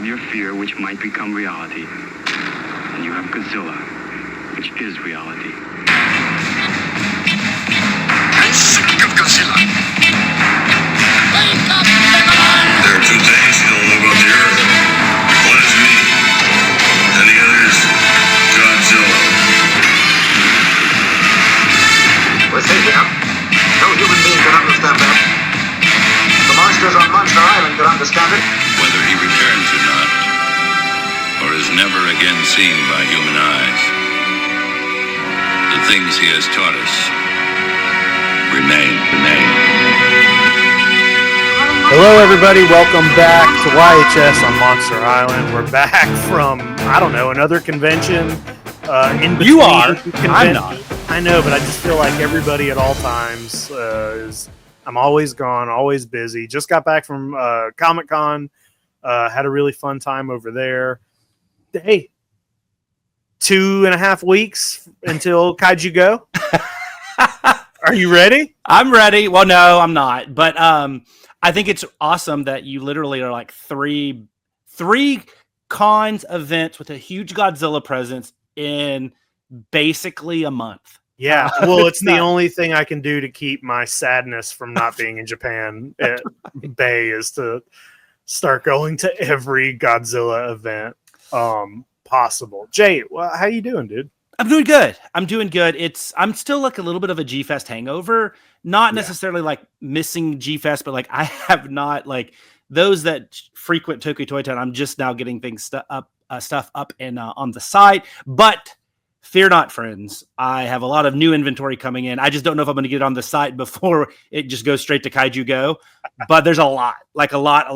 have your fear, which might become reality. And you have Godzilla, which is reality. I'm sick of Godzilla. Wake up, everyone! There are two things you don't know about the Earth. One is me, and the other is Godzilla. We're safe enough. No human being can understand that. The monsters on Monster Island can understand it. Whether he returns or not, or is never again seen by human eyes, the things he has taught us remain. Hello, everybody. Welcome back to YHS on Monster Island. We're back from, I don't know, another convention. In between You are. I'm not. I know, but I just feel like everybody at all times I'm always gone, always busy. Just got back from Comic-Con. Had a really fun time over there. Hey, 2.5 weeks until Kaiju Go. Are you ready? I'm ready. Well, no, I'm not. But I think it's awesome that you literally are like three cons events with a huge Godzilla presence in basically a month. Yeah, well, it's the only thing I can do to keep my sadness from not being in Japan at Bay is to start going to every Godzilla event possible. Jay, how you doing, dude? I'm doing good. I'm still like a little bit of a G-Fest hangover. Not necessarily like missing G-Fest, but like I have not like those that frequent Tokyo Toy Town. I'm just now getting things stuff up and on the site. But fear not, friends. I have a lot of new inventory coming in. I just don't know if I'm going to get it on the site before it just goes straight to Kaiju Go. But there's a lot. Like a lot.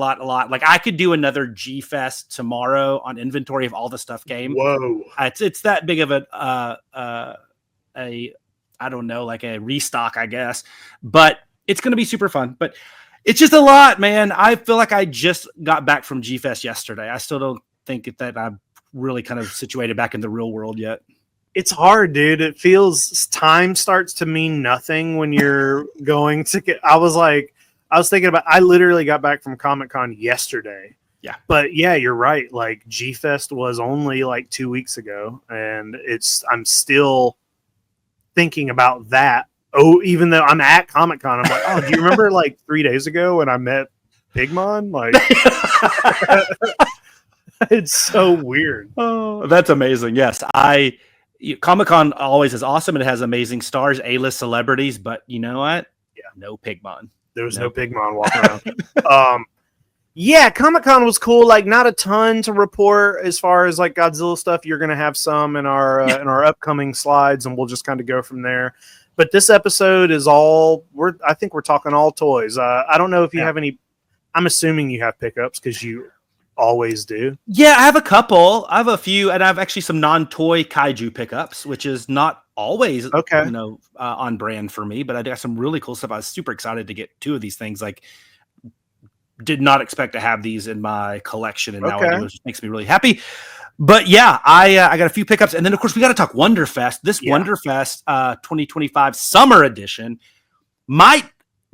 Like I could do another G-Fest tomorrow on inventory if all the stuff came. Whoa. It's that big of a I don't know, like a restock, I guess. But it's going to be super fun. But it's just a lot, man. I feel like I just got back from G-Fest yesterday. I still don't think that I'm really kind of situated back in the real world yet. It's hard, dude. It feels time starts to mean nothing when you're going to get. I was thinking about, I literally got back from Comic-Con yesterday. Yeah. But yeah, you're right. Like G-Fest was only like 2 weeks ago. And I'm still thinking about that. Oh, even though I'm at Comic-Con, I'm like, oh, do you remember like 3 days ago when I met Pigmon? Like, it's so weird. Oh, that's amazing. Yes. Comic-Con always is awesome. It has amazing stars, A-list celebrities, but you know what? Yeah, no Pigmon. There was no Pigmon walking around. Yeah, Comic-Con was cool. Like, not a ton to report as far as like Godzilla stuff. You're gonna have some in our upcoming slides, and we'll just kind of go from there. But this episode is I think we're talking all toys. I don't know if you have any. I'm assuming you have pickups because you always do. Yeah, I have a couple. I have a few, and I have actually some non-toy kaiju pickups, which is not always on brand for me. But I got some really cool stuff. I was super excited to get 2 of these things. Like, did not expect to have these in my collection, and now I do, which makes me really happy. But yeah, I got a few pickups, and then of course we got to talk Wonderfest. This Wonderfest 2025 Summer Edition might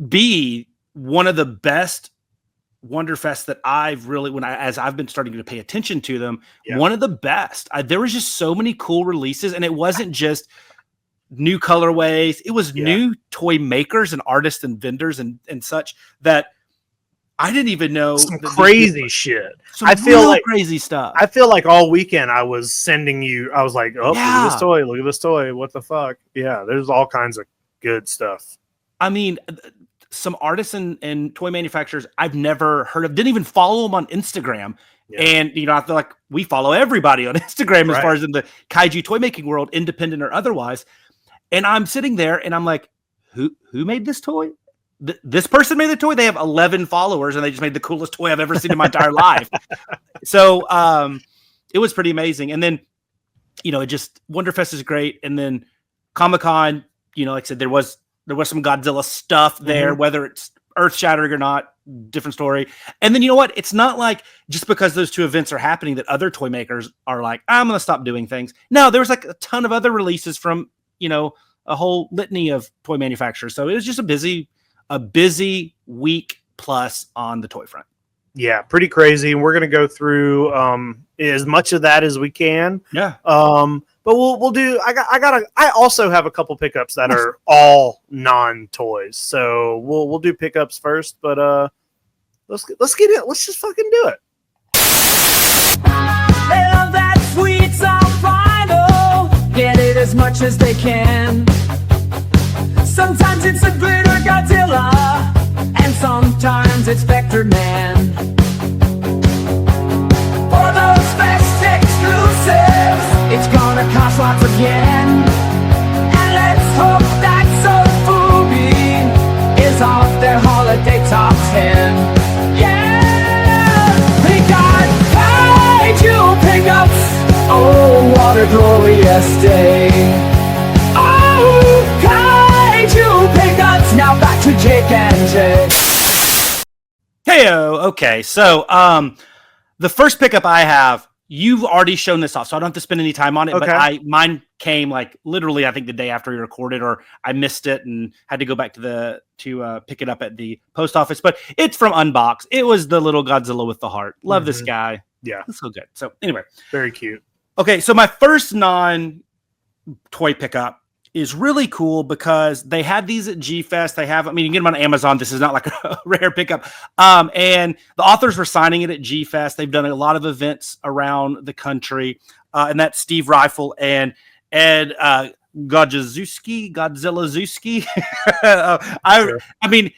be one of the best Wonderfest that I've really, as I've been starting to pay attention to them, one of the best. There was just so many cool releases, and it wasn't just new colorways. It was new toy makers and artists and vendors and such that I didn't even know. Some crazy shit. I feel like crazy stuff. I feel like all weekend I was sending you. I was like, oh, look at this toy. Look at this toy. What the fuck? Yeah, there's all kinds of good stuff. I mean, some artists and toy manufacturers I've never heard of, didn't even follow them on Instagram. Yeah. And, I feel like we follow everybody on Instagram as far as in the kaiju toy making world, independent or otherwise. And I'm sitting there and I'm like, who made this toy? This person made the toy. They have 11 followers and they just made the coolest toy I've ever seen in my entire life. So it was pretty amazing. And then, Wonderfest is great. And then Comic-Con, like I said, there was some Godzilla stuff there, whether it's earth-shattering or not, different story. And then you know what? It's not like just because those 2 events are happening that other toy makers are like, I'm going to stop doing things. No, there was like a ton of other releases from, a whole litany of toy manufacturers. So it was just a busy week plus on the toy front. Yeah, pretty crazy. And we're going to go through as much of that as we can. Yeah. But we'll do. I also have a couple pickups that are all non-toys. So we'll do pickups first. But let's get it. Let's just fucking do it. They love that sweet sound vinyl. Get it as much as they can. Sometimes it's a glitter Godzilla, and sometimes it's Vector Man. For those best exclusives, it's gonna cost lots of yen. And let's hope that Sofubi is off their holiday top 10. Yeah, we got Kaiju pickups. Oh, what a glorious day. Oh, Kaiju pickups. Now back to Jake and Jay. Heyo. Okay, so the first pickup I have, you've already shown this off, so I don't have to spend any time on it. Okay. But mine came like literally, I think the day after we recorded, or I missed it and had to go back to pick it up at the post office. But it's from Unbox. It was the little Godzilla with the heart. Love this guy. Yeah, It's so good. So anyway, very cute. okay. So my first non-toy pickup is really cool because they had these at G-Fest. They have, I mean, you can get them on Amazon. This is not like a rare pickup. And the authors were signing it at G-Fest. They've done a lot of events around the country. And that's Steve Rifle and Godzilla Zuski. I mean,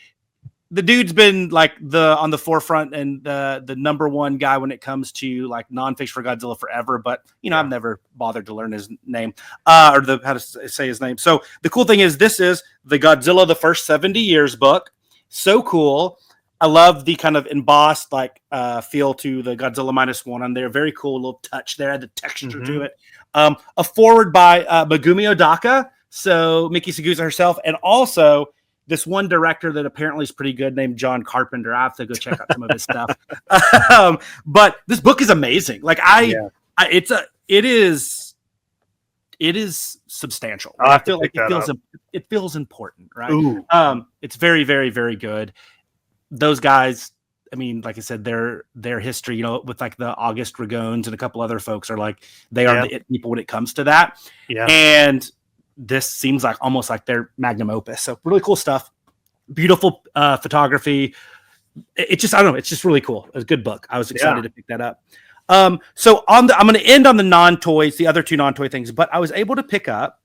the dude's been like on the forefront and the number one guy when it comes to like nonfiction for Godzilla forever. But I've never bothered to learn his name or how to say his name. So the cool thing is this is the Godzilla the First 70 Years book. So cool. I love the kind of embossed like feel to the Godzilla -1 on there. Very cool little touch there. The texture to it. A forward by Megumi Odaka. So Miki Sugusa herself, and also this one director that apparently is pretty good named John Carpenter. I have to go check out some of his stuff. But this book is amazing. Like it is substantial. I feel like it feels important, right? Ooh. It's very, very, very good. Those guys, I mean, like I said, their history, with like the August Ragones and a couple other folks are like, they are the it people when it comes to that. Yeah. And this seems like almost like their magnum opus. So really cool stuff. Beautiful photography. It just, I don't know. It's just really cool. It was a good book. I was excited to pick that up. So I'm going to end on the non-toys, the other two non-toy things, but I was able to pick up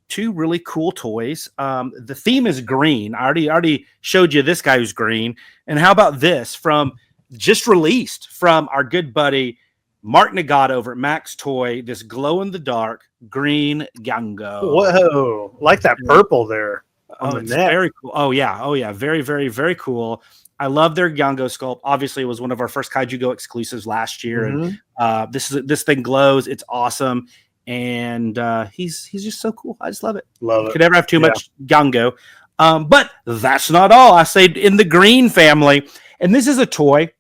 two really cool toys. The theme is green. I already showed you this guy who's green. And how about this just released from our good buddy, Mark Nagata over at Max Toy, this glow-in-the-dark green Gango. Whoa, like that purple there on the neck. Very cool. Oh, yeah. Very, very, very cool. I love their Gango sculpt. Obviously, it was one of our first Kaiju Go exclusives last year. And this thing glows. It's awesome. And he's just so cool. I just love it. Love it. Could never have too much Gango. But that's not all. I say in the green family. And this is a toy.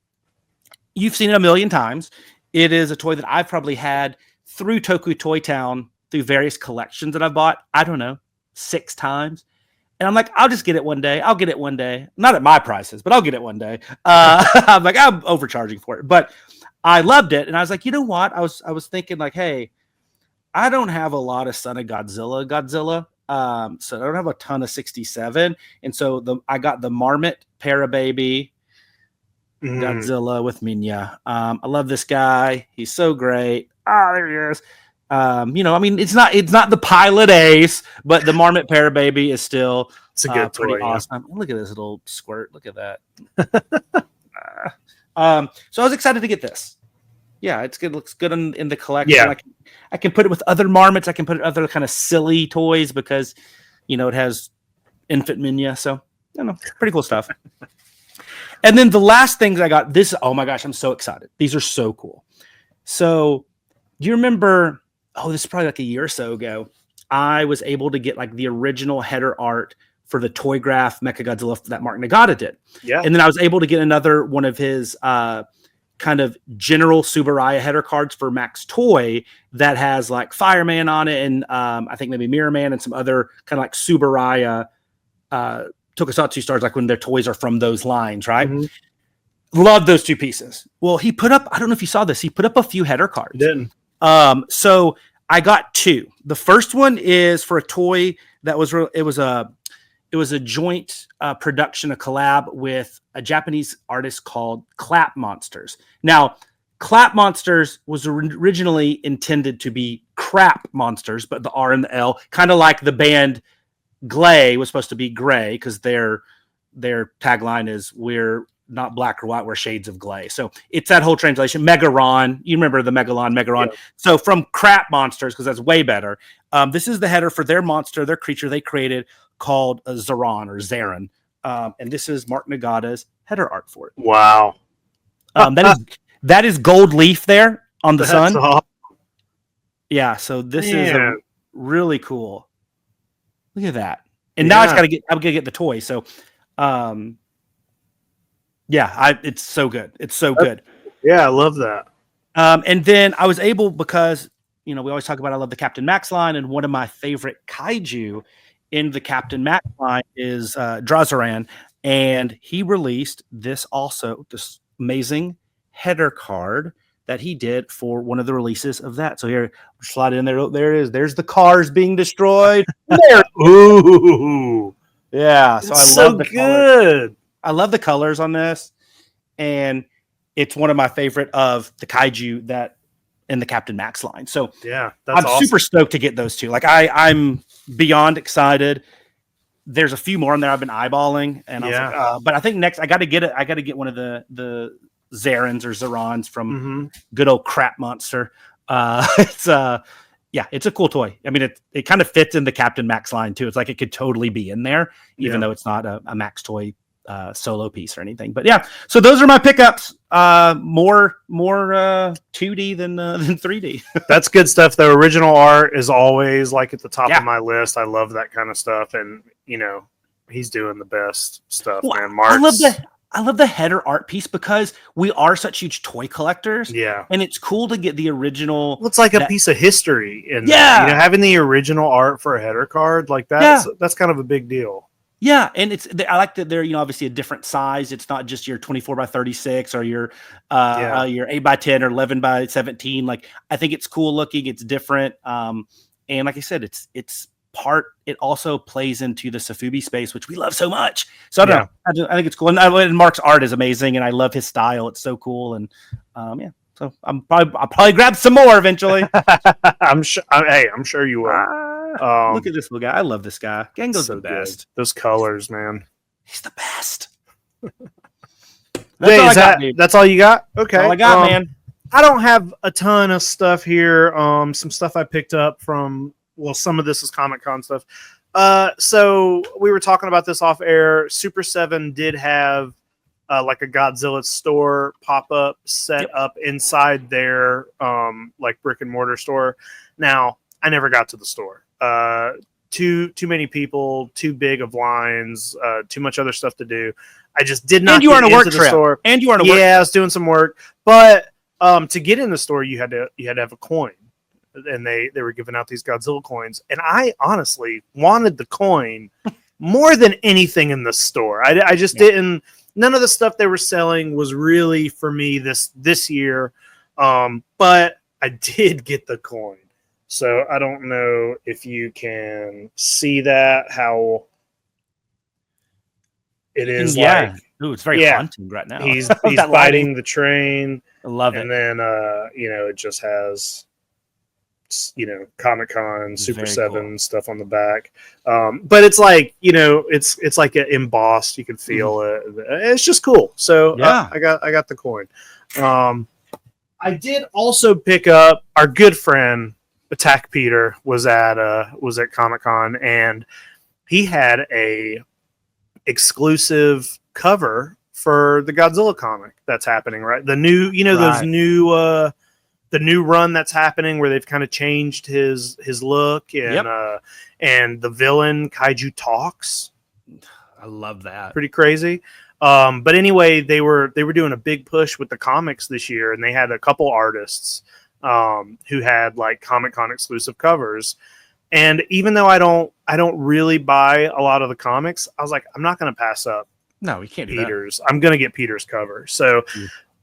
You've seen it a million times. It is a toy that I've probably had through Toku Toy Town through various collections that I've bought, I don't know, 6 times. And I'm like, I'll just get it one day. I'll get it one day. Not at my prices, but I'll get it one day. I'm like, I'm overcharging for it. But I loved it. And I was like, you know what? I was thinking like, hey, I don't have a lot of Son of Godzilla. So I don't have a ton of 67. And so I got the Marmot Parababy Godzilla with Minya. I love this guy. He's so great. There he is. I mean, it's not the Pilot Ace, but the Marmot Parababy is still it's a good pretty toy, awesome. Look at this little squirt. Look at that. So I was excited to get this. Yeah, it's good. Looks good in the collection. Yeah. I can put it with other Marmots. I can put it other kind of silly toys because, it has infant Minya. So, I don't know. Pretty cool stuff. And then the last things I got, oh my gosh, I'm so excited. These are so cool. So, do you remember, this is probably like a year or so ago, I was able to get like the original header art for the Toy Graph Mechagodzilla that Mark Nagata did. Yeah. And then I was able to get another one of his kind of general Subaraya header cards for Max Toy that has like Fireman on it and I think maybe Mirror Man and some other kind of like Subaraya Tokusatsu stars, like when their toys are from those lines, right? Love those two pieces. Well, he put up, I don't know if you saw this, he put up a few header cards. Didn't. So I got two. The first one is for a toy that was it was a joint production, a collab with a Japanese artist called Clap Monsters. Now, Clap Monsters was originally intended to be Crap Monsters, but the R and the L, kind of like the band Glay was supposed to be gray, because their tagline is "We're not black or white, we're shades of gray." So it's that whole translation. Megaron, you remember the Megaron. Yeah. So from Crap Monsters, because that's way better. This is the header for their monster, their creature they created, called Zaron or Zarin. And this is Mark Nagata's header art for it. Wow. That is gold leaf there on the sun. Awesome. Yeah, so this is really cool. Look at that. And now I'm gonna get the toy. So it's so good. It's so good. Yeah, I love that. And then I was able, because we always talk about I love the Captain Max line, and one of my favorite kaiju in the Captain Max line is Drazaran, and he released this amazing header card that he did for one of the releases of that. So here, slide it in there. Oh, there it is. There's the cars being destroyed. There. Ooh. Yeah. So I love the good. Colors. I love the colors on this, and it's one of my favorite of the kaiju that in the Captain Max line. So yeah, I'm super stoked to get those two. Like I'm beyond excited. There's a few more in there I've been eyeballing, and I was like, but I think next I got to get it. I got to get one of the Zarans or Zarons from good old Crap Monster. It's a cool toy. I mean, it kind of fits in the Captain Max line too. It's like it could totally be in there, even though it's not a Max toy solo piece or anything. But yeah, so those are my pickups. More 2D than 3D. That's good stuff. The original art is always like at the top of my list. I love that kind of stuff, and he's doing the best stuff, man. Mark's, I love the header art piece, because we are such huge toy collectors. Yeah. And it's cool to get the original. Well, it's like a piece of history. And having the original art for a header card, like that's kind of a big deal. Yeah. And I like that they're, obviously a different size. It's not just your 24 by 36 or your 8 by 10 or 11 by 17. Like, I think it's cool looking. It's different. And like I said, it also plays into the Sofubi space, which we love so much. So I don't know. I think it's cool. And Mark's art is amazing, and I love his style. It's so cool. And so I'll probably grab some more eventually. I'm sure you will. Look at this little guy. I love this guy. Gengo's so the best. Good. Those colors, man. He's the best. That's all you got? Okay. That's all I got, man. I don't have a ton of stuff here. Some stuff I picked up from. Well, some of this is Comic-Con stuff. So we were talking about this off air. Super 7 did have like a Godzilla store pop-up set up inside their like brick and mortar store. Now, I never got to the store. Too many people, too big of lines, too much other stuff to do. I just did not. And you were on a work trip. Store. And you were on a work. Yeah, I was doing some work, but to get in the store, you had to have a coin. And they were giving out these Godzilla coins, and I honestly wanted the coin more than anything in the store. I just didn't. None of the stuff they were selling was really for me this year, but I did get the coin. So I don't know if you can see that, how it is. Yeah, ooh, it's very haunting right now. He's biting the train. I love it. And then it just has. Comic-Con, Super 7 stuff on the back, but it's like it's like embossed. You can feel it. It's just cool. So I got the coin. I did also pick up our good friend Attack Peter was at Comic-Con, and he had a exclusive cover for the Godzilla comic that's happening, right? The new those new the new run that's happening where they've kind of changed his look, and the villain Kaiju talks. I love that. Pretty crazy. But anyway, they were doing a big push with the comics this year, and they had a couple artists who had like Comic-Con exclusive covers. And even though I don't really buy a lot of the comics, I was like, I'm not going to pass up No, we can't do that. Peter's. I'm gonna get Peter's cover. So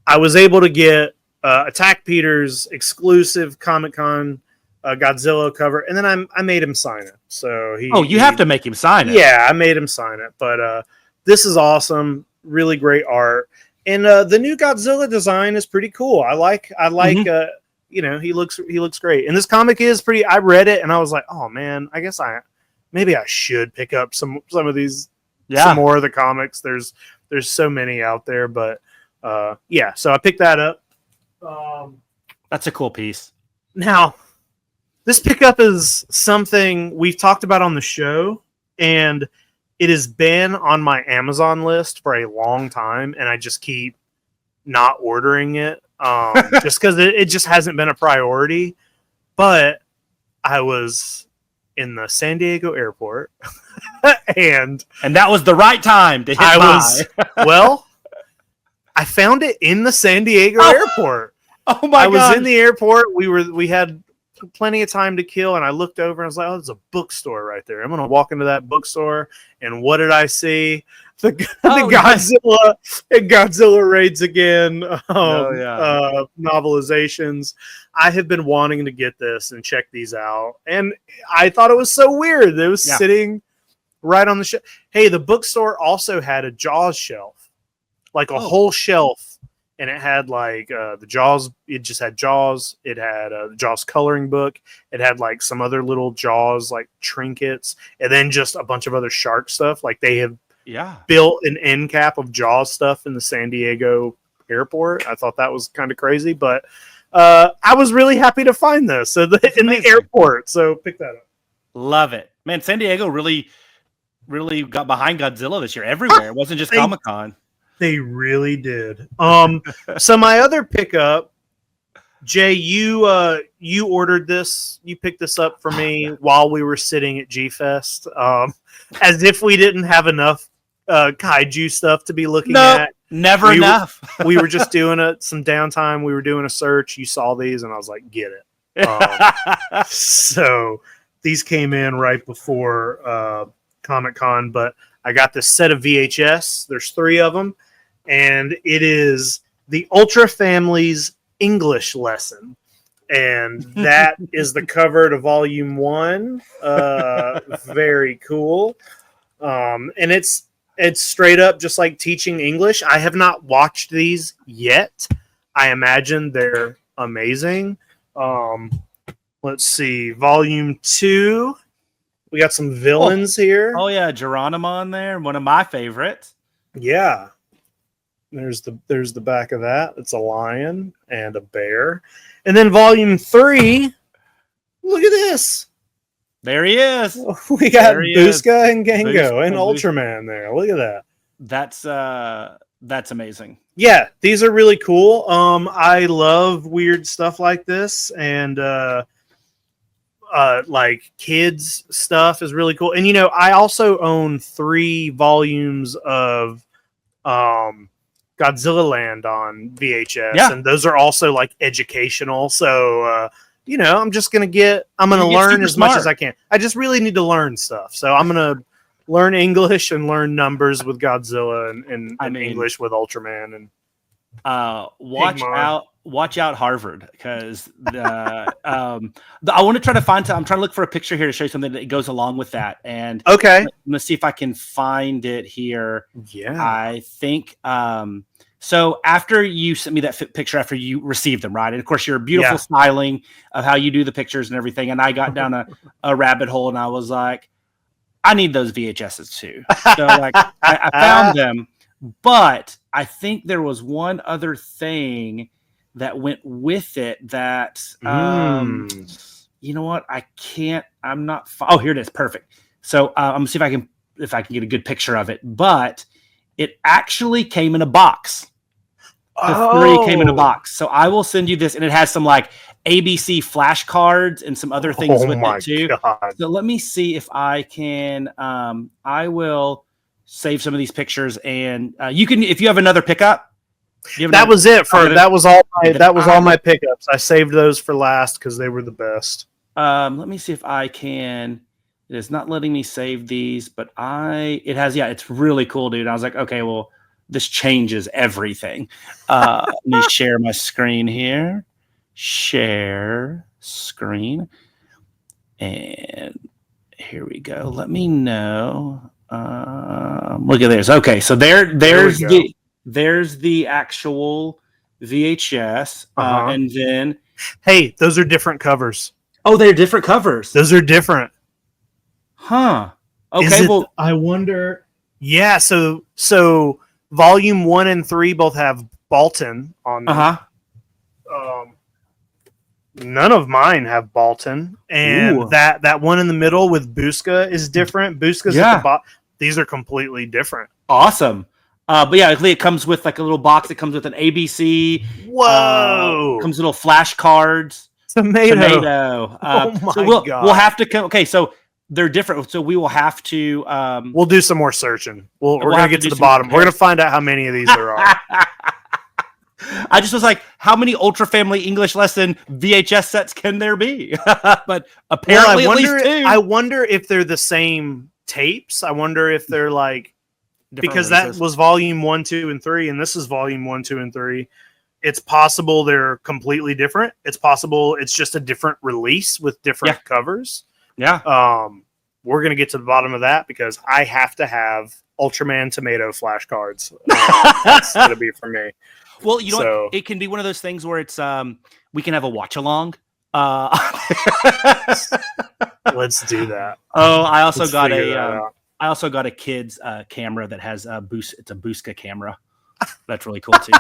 I was able to get Attack Peter's exclusive Comic-Con Godzilla cover, and then I made him sign it. So you have to make him sign it. Yeah, I made him sign it. But this is awesome. Really great art. And the new Godzilla design is pretty cool. I like you know, he looks great. And this comic is pretty. I read it and I was like, oh man, I guess maybe I should pick up some of these. Yeah. Some more of the comics. There's so many out there, but yeah. So I picked that up. That's a cool piece. Now, this pickup is something we've talked about on the show, and it has been on my Amazon list for a long time, and I just keep not ordering it just because it just hasn't been a priority. But I was in the San Diego airport, and that was the right time to hit well, I found it in the San Diego airport. Oh my god! I was in the airport. We had plenty of time to kill, and I looked over and I was like, "Oh, there's a bookstore right there. I'm gonna walk into that bookstore." And what did I see? The Godzilla and Godzilla Raids Again novelizations. I have been wanting to get this and check these out, and I thought it was so weird. It was sitting right on the shelf. Hey, the bookstore also had a Jaws shelf, like a whole shelf, and it had like the Jaws. It just had Jaws. It had a Jaws coloring book. It had like some other little Jaws like trinkets, and then just a bunch of other shark stuff. Like they have built an end cap of Jaws stuff in the San Diego airport. I thought that was kind of crazy, but I was really happy to find this in the airport. So pick that up. Love it, man. San Diego really got behind Godzilla this year everywhere. It wasn't just Comic-Con. They really did. So my other pickup, Jay, you ordered this. You picked this up for me while we were sitting at G-Fest, as if we didn't have enough kaiju stuff to be looking at. Never enough. We were just doing some downtime. We were doing a search. You saw these, and I was like, get it. So these came in right before Comic-Con, but I got this set of VHS. There's 3 of them, and it is the Ultra Family's English lesson. And that is the cover to volume 1. Very cool. And it's straight up just like teaching English. I have not watched these yet. I imagine they're amazing. Let's see. Volume 2. We got some villains here. Oh yeah, Geronimo on there. One of my favorites. Yeah. There's the back of that. It's a lion and a bear. And then volume 3. Look at this. There he is. We got Booska and Gango and Ultraman there. Look at that. That's amazing. Yeah, these are really cool. I love weird stuff like this, and like kids stuff is really cool. And you know, I also own 3 volumes of Godzilla Land on VHS, and those are also like educational. So you know, I'm gonna learn as much as I can. I just really need to learn stuff. So I'm gonna learn English and learn numbers with Godzilla and English with Ultraman. And watch out Harvard, because I want to try to find. I'm trying to look for a picture here to show you something that goes along with that. And okay, I'm gonna see if I can find it here. Yeah, I think. So after you sent me that picture, after you received them, right? And of course, your beautiful styling of how you do the pictures and everything. And I got down a rabbit hole, and I was like, I need those VHSs too. So like, I found them, but I think there was one other thing that went with it that, you know what? I'm not. Oh, here it is. Perfect. So I'm gonna see if I can get a good picture of it, but it actually came in a box. The 3 came in a box. So I will send you this, and it has some like ABC flashcards and some other things with it too. God. So let me see if I can. I will save some of these pictures, and you can, if you have another pickup. That was all my pickups. I saved those for last because they were the best. Let me see if I can It is not letting me save these, but it has, yeah, it's really cool, dude. I was like, okay, well, this changes everything. Let me share my screen here. Share screen. And here we go. Let me know. Look at this. Okay, so there's the actual VHS. And then, hey, those are different covers. Oh, they're different covers. Those are different. Huh. Okay. Well, I wonder. Yeah. So volume 1 and 3 both have Balton on them. None of mine have Balton, and that one in the middle with Busca is different. Busca's at the bottom. These are completely different. Awesome. But yeah, it comes with like a little box. It comes with an ABC. Whoa! Comes with little flashcards. Tomato. Oh my god. We'll have to come. Okay, so they're different. So we will have to. We'll do some more searching. We're gonna get to the bottom. We're gonna find out how many of these there are. I just was like, how many Ultra Family English Lesson VHS sets can there be? But apparently, at least 2. I wonder if they're the same tapes. I wonder if they're like different because releases. That was volume 1, 2, and 3, and this is volume 1, 2, and 3. It's possible they're completely different. It's possible it's just a different release with different covers. Yeah. We're gonna get to the bottom of that because I have to have Ultraman Tomato flashcards. That's gonna be for me. Well, you know what? It can be one of those things where it's we can have a watch along. Let's do that. Oh, I also got a kid's camera that has a boost. It's a Busca camera. That's really cool too.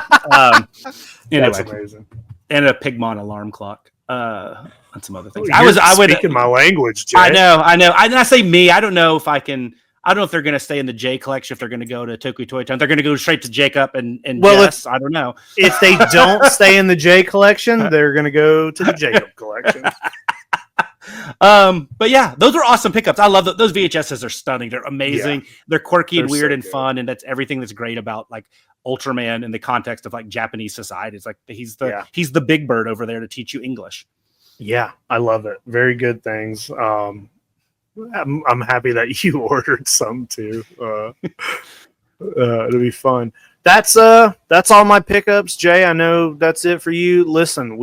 Anyway, that's amazing. And a Pigmon alarm clock. And some other things. I would speaking my language, Jay. I know. I say me. I don't know if I can. I don't know if they're going to stay in the J collection. If they're going to go to Tokyo Toy Town, they're going to go straight to Jacob and Jess. I don't know. If they don't stay in the J collection, they're going to go to the Jacob collection. But yeah, those are awesome pickups. I love those VHSs are stunning. They're amazing. Yeah. They're quirky and weird and fun, and that's everything that's great about like Ultraman in the context of like Japanese society. It's like he's the big bird over there to teach you English. Yeah, I love it. Very good things. I'm happy that you ordered some too. It'll be fun. That's all my pickups, Jay. I know that's it for you. Listen,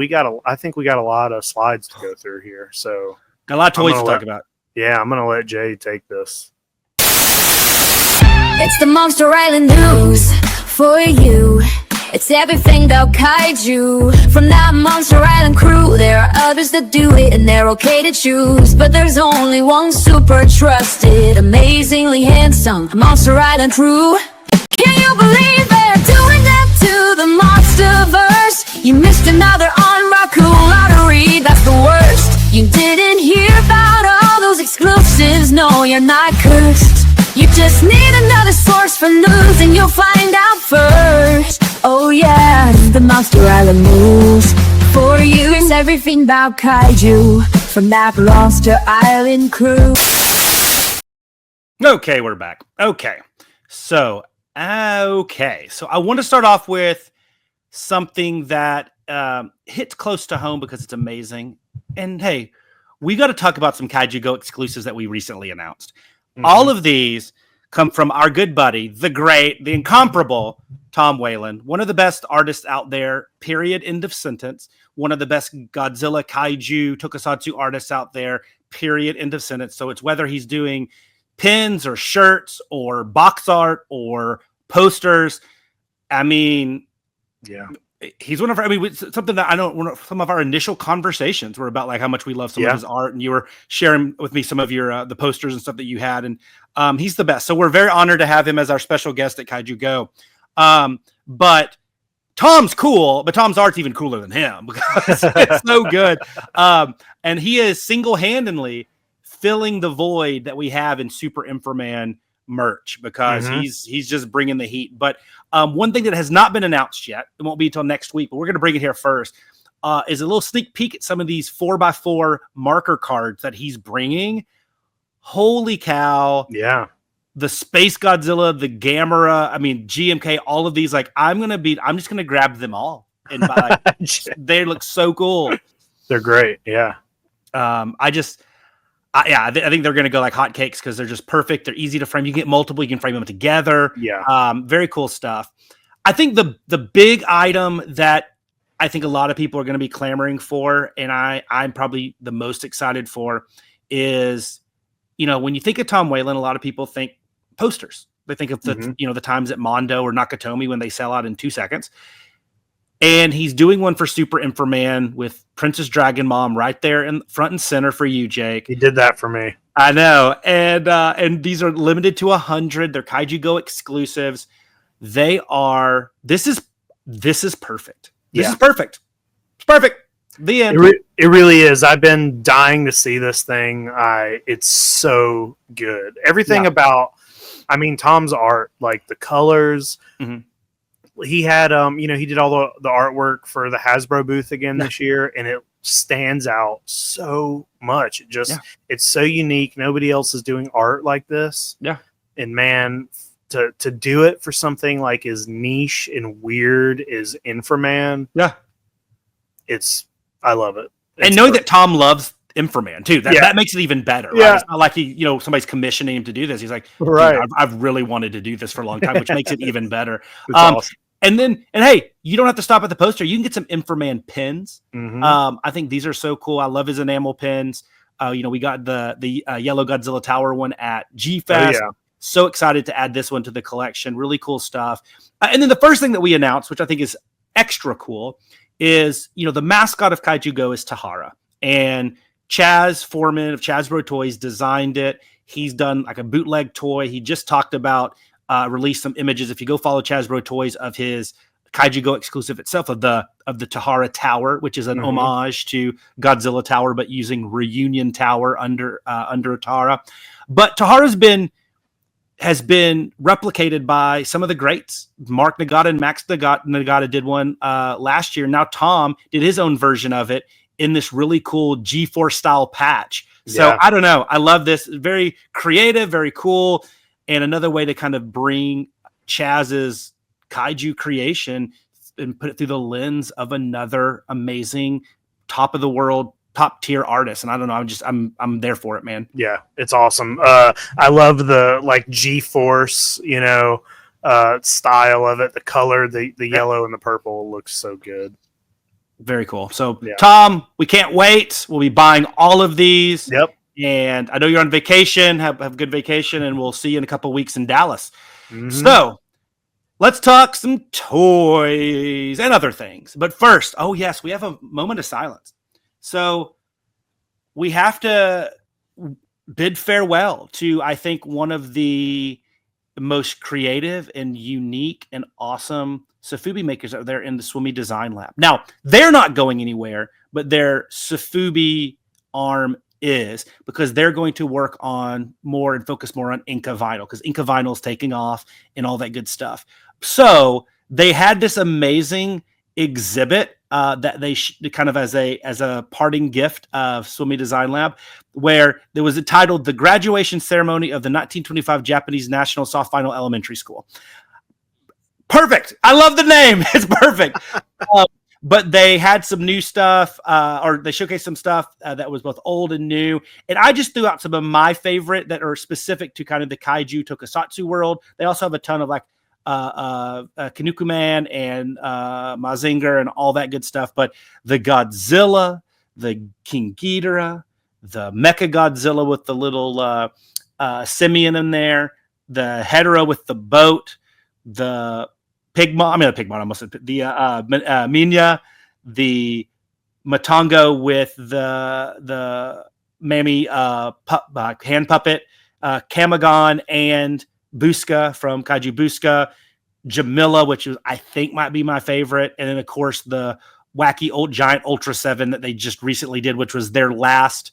I think we got a lot of slides to go through here. So got a lot of toys to talk about. Yeah, I'm gonna let Jay take this. It's the Monster Island news for you. It's everything about kaiju. From that Monster Island crew, there are others that do it and they're okay to choose, but there's only one super trusted, amazingly handsome Monster Island crew. Can you believe they're doing that to the Monsterverse? You missed another Unraku lottery, that's the worst. You didn't hear about all those exclusives, no, you're not cursed. You just need another source for news and you'll find out first. Oh yeah, the Monster Island news for you. It's everything about kaiju from that Monster Island crew. Okay, we're back. Okay, so I want to start off with something that hits close to home because it's amazing. And hey, we got to talk about some Kaiju Go exclusives that we recently announced. All of these come from our good buddy, the great, the incomparable Tom Whalen, one of the best artists out there, period, end of sentence. One of the best Godzilla, Kaiju, Tokusatsu artists out there, period, end of sentence. So it's whether he's doing pins or shirts or box art or posters. I mean, yeah. He's one of our, something that I don't, some of our initial conversations were about like how much we love some of his art, and you were sharing with me some of your, the posters and stuff that you had. And he's the best. So we're very honored to have him as our special guest at Kaiju Go. But Tom's cool, but Tom's art's even cooler than him because it's so good. And he is single-handedly filling the void that we have in Super Inframan merch because he's just bringing the heat. But one thing that has not been announced yet, it won't be until next week, but we're going to bring it here first, is a little sneak peek at some of these 4x4 marker cards that he's bringing. Holy cow. Yeah. The Space Godzilla, the Gamera, GMK, all of these, like I'm just going to grab them all. And buy. They look so cool. They're great. Yeah. I I think they're going to go like hotcakes because they're just perfect. They're easy to frame. You can get multiple. You can frame them together. Yeah. Very cool stuff. I think the big item that I think a lot of people are going to be clamoring for, and I'm probably the most excited for, is, when you think of Tom Whalen, a lot of people think posters. They think of the times at Mondo or Nakatomi when they sell out in 2 seconds. And he's doing one for Super Inframan with Princess Dragon Mom right there in front and center for you, Jake. He did that for me. I know. And these are limited to 100. They're Kaiju Go exclusives. This is perfect. This is perfect. It's perfect. The end. It really is. I've been dying to see this thing. It's so good. Everything about, Tom's art, like the colors. He had, he did all the artwork for the Hasbro booth again this year, and it stands out so much. It's so unique. Nobody else is doing art like this. Yeah. And man, to do it for something like as niche and weird as Inframan. Yeah. I love it. And knowing that Tom loves Inframan too, that makes it even better. Right? It's not like somebody's commissioning him to do this. He's like, right. I've really wanted to do this for a long time, which makes it even better. Awesome. And hey, you don't have to stop at the poster. You can get some Inframan pins. I think these are so cool. I love his enamel pins. We got the yellow Godzilla Tower one at G-Fest. So excited to add this one to the collection. Really cool stuff. And then the first thing that we announced, which I think is extra cool, is, the mascot of Kaiju Go is Tahara. And Chaz Foreman of Chazbro Toys designed it. He's done like a bootleg toy. He just talked about released some images. If you go follow Chazbro Toys of his Kaiju Go exclusive itself of the Tahara Tower, which is an homage to Godzilla Tower, but using Reunion Tower under Tahara. But Tahara's has been replicated by some of the greats. Mark Nagata and Max Nagata did one last year. Now Tom did his own version of it in this really cool G4 style patch. So I don't know. I love this. Very creative, very cool. And another way to kind of bring Chaz's kaiju creation and put it through the lens of another amazing top of the world, top tier artist. And I don't know, I'm there for it, man. Yeah, it's awesome. I love the like G-Force, style of it. The color, the yellow and the purple looks so good. Very cool. So Tom, we can't wait. We'll be buying all of these. Yep. And I know you're on vacation. Have a good vacation, and we'll see you in a couple weeks in Dallas. So let's talk some toys and other things. But first, we have a moment of silence. So we have to bid farewell to, I think, one of the most creative and unique and awesome Sofubi makers out there in the SwimmyDesignLab. Now, they're not going anywhere, but their Sofubi arm is, because they're going to work on more and focus more on Inca vinyl, because Inca vinyl is taking off and all that good stuff. So they had this amazing exhibit that they kind of as a parting gift of SwimmyDesignLab, where there was titled "The Graduation Ceremony of the 1925 Japanese National Soft Vinyl Elementary School." Perfect. I love the name. It's perfect. But they had some new stuff, or they showcased some stuff that was both old and new. And I just threw out some of my favorite that are specific to kind of the kaiju tokusatsu world. They also have a ton of like Kinnikuman and Mazinger and all that good stuff. But the Godzilla, the King Ghidorah, the Mecha Godzilla with the little simian in there, the Hedorah with the boat, the Minya, the Matango with the Mammy hand puppet, Kamagon and Busca from Kaiju Busca, Jamila, which I think might be my favorite, and then of course the wacky old giant Ultra 7 that they just recently did, which was their last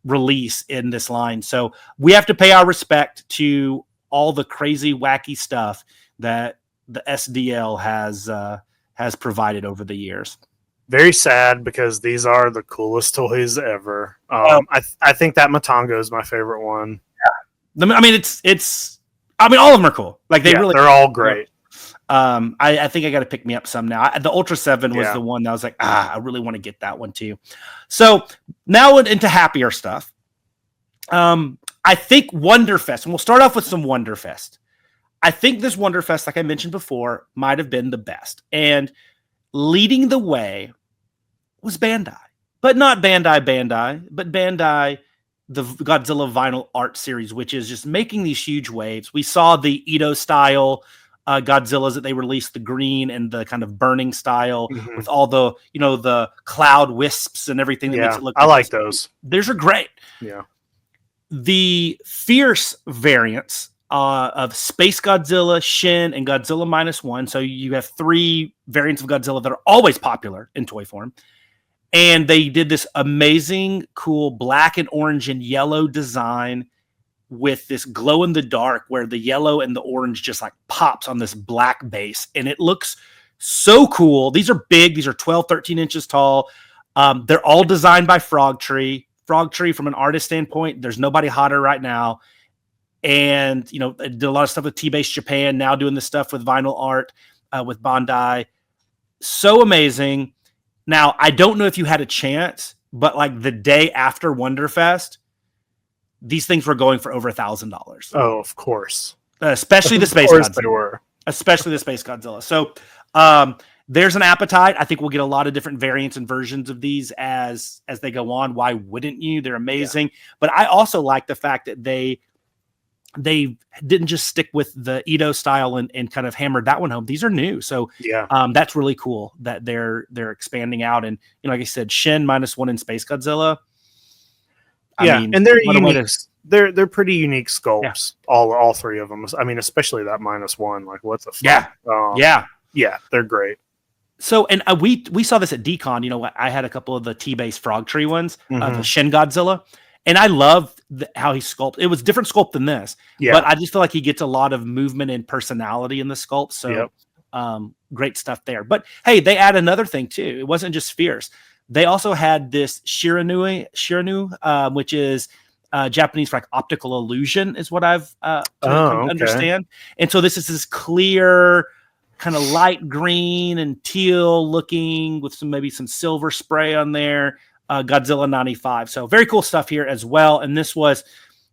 release in this line. So we have to pay our respect to all the crazy wacky stuff that the SDL has provided over the years. Very sad, because these are the coolest toys ever. I think that Matango is my favorite one. Yeah. I mean, all of them are cool. Like they're all great. I think I got to pick me up some now. The Ultra 7 was the one that I was like, I really want to get that one too. So now into happier stuff. I think Wonderfest, and we'll start off with some Wonderfest. I think this Wonderfest, like I mentioned before, might have been the best. And leading the way was Bandai. But not Bandai, but Bandai, the Godzilla Vinyl Art series, which is just making these huge waves. We saw the Edo style Godzillas that they released, the green and the kind of burning style with all the, the cloud wisps and everything that makes it look I like those. Those are great. Yeah. The fierce variants of Space Godzilla, Shin, and Godzilla -1. So you have 3 variants of Godzilla that are always popular in toy form. And they did this amazing, cool black and orange and yellow design with this glow in the dark where the yellow and the orange just like pops on this black base. And it looks so cool. These are big. These are 12, 13 inches tall. They're all designed by Frog Tree. Frog Tree, from an artist standpoint, there's nobody hotter right now. And, I did a lot of stuff with T-Base Japan, now doing this stuff with Vinyl Art, with Bandai. So amazing. Now, I don't know if you had a chance, but like the day after Wonderfest, these things were going for over $1,000. Oh, of course. Especially the Space Godzilla. They were. Especially the Space Godzilla. So there's an appetite. I think we'll get a lot of different variants and versions of these as they go on. Why wouldn't you? They're amazing. Yeah. But I also like the fact that they didn't just stick with the Edo style and kind of hammered that one home. These are new. So that's really cool that they're expanding out. And like I said, Shin -1 and Space Godzilla. I mean, and they're unique. They're pretty unique sculpts. Yeah. All 3 of them. I mean, especially that -1. Like, what the fuck? Yeah, they're great. So, and we saw this at Decon. I had a couple of the T-Base Frog Tree ones, the Shin Godzilla. And I love how he sculpted. It was different sculpt than this, but I just feel like he gets a lot of movement and personality in the sculpt. So great stuff there. But hey, they add another thing too. It wasn't just fierce. They also had this Shiranu, which is Japanese for like optical illusion, is what I've understand. And so this is this clear, kind of light green and teal looking with maybe some silver spray on there. Godzilla 95. So very cool stuff here as well. And this was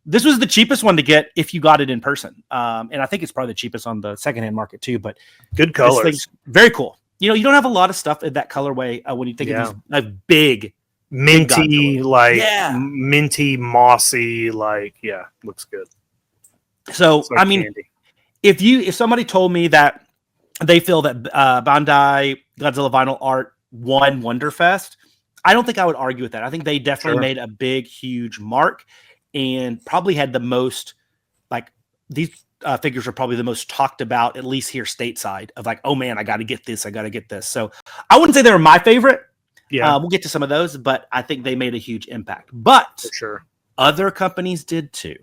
the cheapest one to get if you got it in person. And I think it's probably the cheapest on the secondhand market too, but good colors. Very cool. You don't have a lot of stuff in that colorway when you think of these big minty, minty, mossy, looks good. So, like I mean, candy. If somebody told me that they feel that Bandai Godzilla Vinyl Art won Wonderfest, I don't think I would argue with that. I think they definitely made a big, huge mark and probably had the most, these figures are probably the most talked about, at least here stateside, of like, oh man, I got to get this. So I wouldn't say they were my favorite. Yeah. We'll get to some of those, but I think they made a huge impact. But for sure, other companies did too.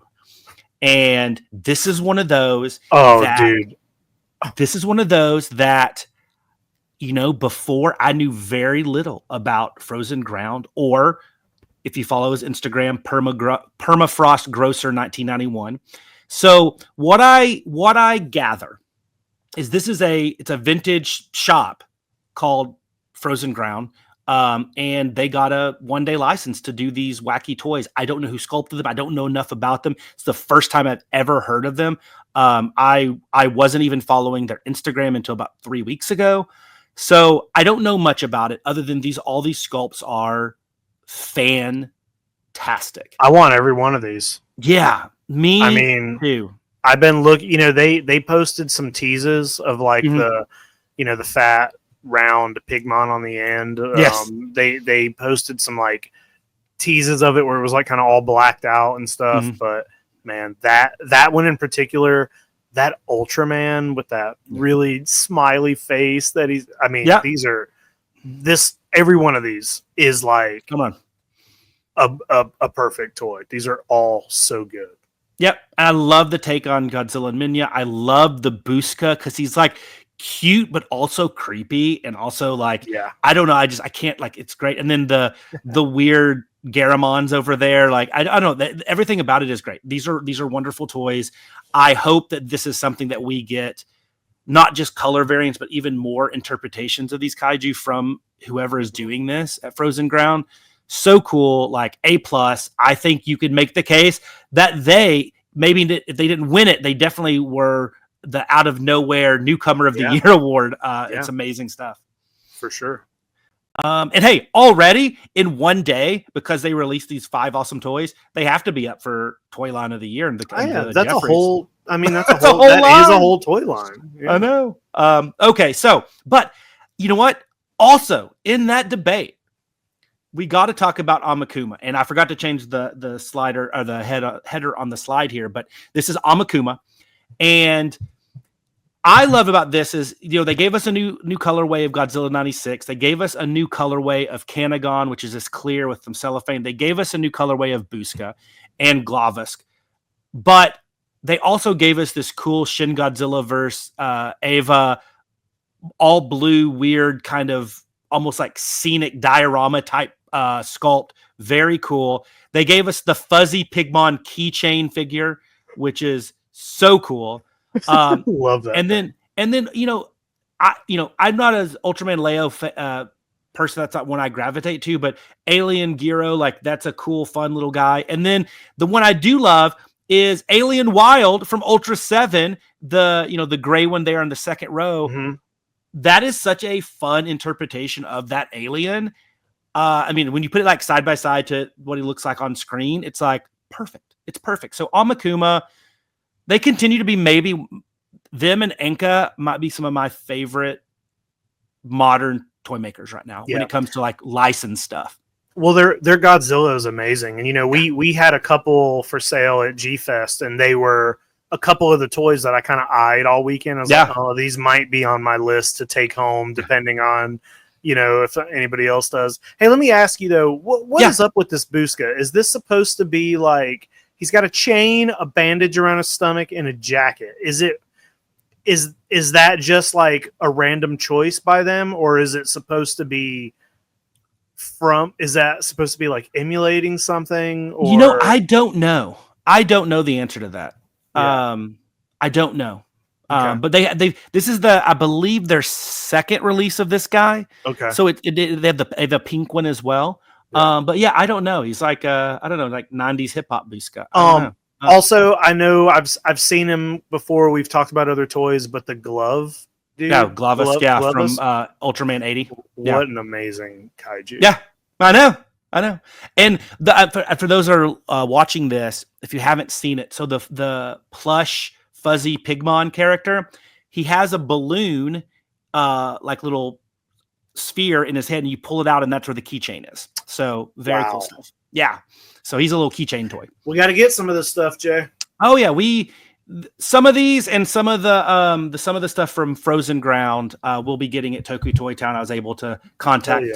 And this is one of those. This is one of those that, before I knew very little about Frozen Ground, or if you follow his Instagram, Permafrost Grocer 1991. So what I gather is it's a vintage shop called Frozen Ground, and they got a 1-day license to do these wacky toys. I don't know who sculpted them. I don't know enough about them. It's the first time I've ever heard of them. I wasn't even following their Instagram until about 3 weeks ago. So I don't know much about it other than all these sculpts are fantastic. I want every one of these. Yeah, me too. I've been looking, they posted some teases of the fat round Pigmon on the end. Yes. They posted some teases of it where it was kind of all blacked out and stuff. But man, that one in particular, that Ultraman with that really smiley face that every one of these is come on, a perfect toy. These are all so good. Yep. I love the take on Godzilla and Minya. I love the Busca because he's cute, but also creepy. And also I don't know. I can't it's great. And then the weird Garamons over there. I don't know. Everything about it is great. These are wonderful toys. I hope that this is something that we get, not just color variants, but even more interpretations of these kaiju from whoever is doing this at Frozen Ground. so cool, like A+. I think you could make the case that they, maybe if they didn't win it, they definitely were the out of nowhere newcomer of the year award. It's amazing stuff. For sure. And hey, already in one day, because they released these 5 awesome toys, they have to be up for toy line of the year. That's Jeffries. a whole. I mean, that's a That's a whole. whole That line. is a whole toy line. Yeah. I know. Okay, so, but you know what? Also, in that debate, we got to talk about Amakuma, and I forgot to change the slider or the header on the slide here, but this is Amakuma, and I love about this is, they gave us a new colorway of Godzilla 96. They gave us a new colorway of Kanagon, which is this clear with some cellophane. They gave us a new colorway of Busca and Glavisk, but they also gave us this cool Shin Godzilla verse Eva, all blue, weird kind of almost like scenic diorama type sculpt. Very cool. They gave us the fuzzy Pigmon keychain figure, which is so cool. Love that. And then I'm not as Ultraman Leo person. That's not one I gravitate to, but Alien Giro, like that's a cool, fun little guy. And then the one I do love is Alien Wild from Ultra 7, the gray one there on the second row. Mm-hmm. That is such a fun interpretation of that alien. I mean, when you put it like side by side to what he looks like on screen, it's like perfect. It's perfect. So Amakuma, they continue to be, maybe them and Enka might be some of my favorite modern toy makers right now when it comes to like licensed stuff. Well, their Godzilla is amazing, and we had a couple for sale at G Fest, and they were a couple of the toys that I kind of eyed all weekend. I was like, oh, these might be on my list to take home, depending on if anybody else does. Hey, let me ask you though, what is up with this Busca? Is this supposed to be like he's got a chain, a bandage around his stomach, and a jacket? Is that just like a random choice by them, or is it supposed to be is that supposed to be like emulating something? Or I don't know. I don't know the answer to that. I don't know. Okay. But this is I believe their second release of this guy. Okay. So they have the pink one as well. Yeah. But yeah, I don't know. He's like I don't know, like 90s hip hop Busca. I don't know. Also, I know I've seen him before. We've talked about other toys, but the glove dude, Glavisk, from Ultraman 80. What an amazing kaiju. Yeah, I know. And for those who are watching this, if you haven't seen it, so the plush fuzzy Pigmon character, he has a balloon, like little sphere in his head, and you pull it out, and that's where the keychain is. So very cool stuff. Yeah. So he's a little keychain toy. We got to get some of this stuff, Jay. Oh yeah, some of these and some of the stuff from Frozen Ground we'll be getting at Toku Toy Town. I was able to contact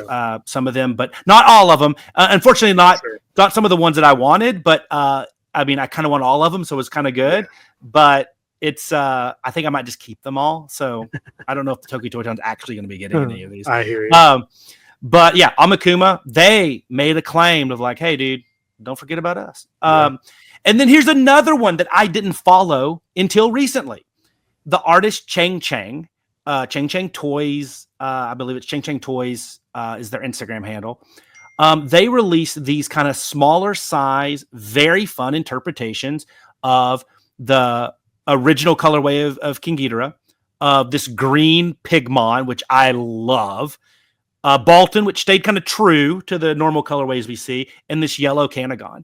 some of them, but not all of them. Unfortunately, not some of the ones that I wanted. But I mean, I kind of want all of them, so it's kind of good. Yeah. But it's I think I might just keep them all. So I don't know if the Toku Toy Town's actually going to be getting any of these. I hear you. But yeah, Amakuma, they made a claim of like, hey, dude, don't forget about us. And then here's another one that I didn't follow until recently. The artist Chang Chang, Chang Chang Toys, I believe it's Chang Chang Toys is their Instagram handle. They released these kind of smaller size, very fun interpretations of the original colorway of King Ghidorah, of this green Pigmon, which I love. Balton, which stayed kind of true to the normal colorways we see, and this yellow Kanagon.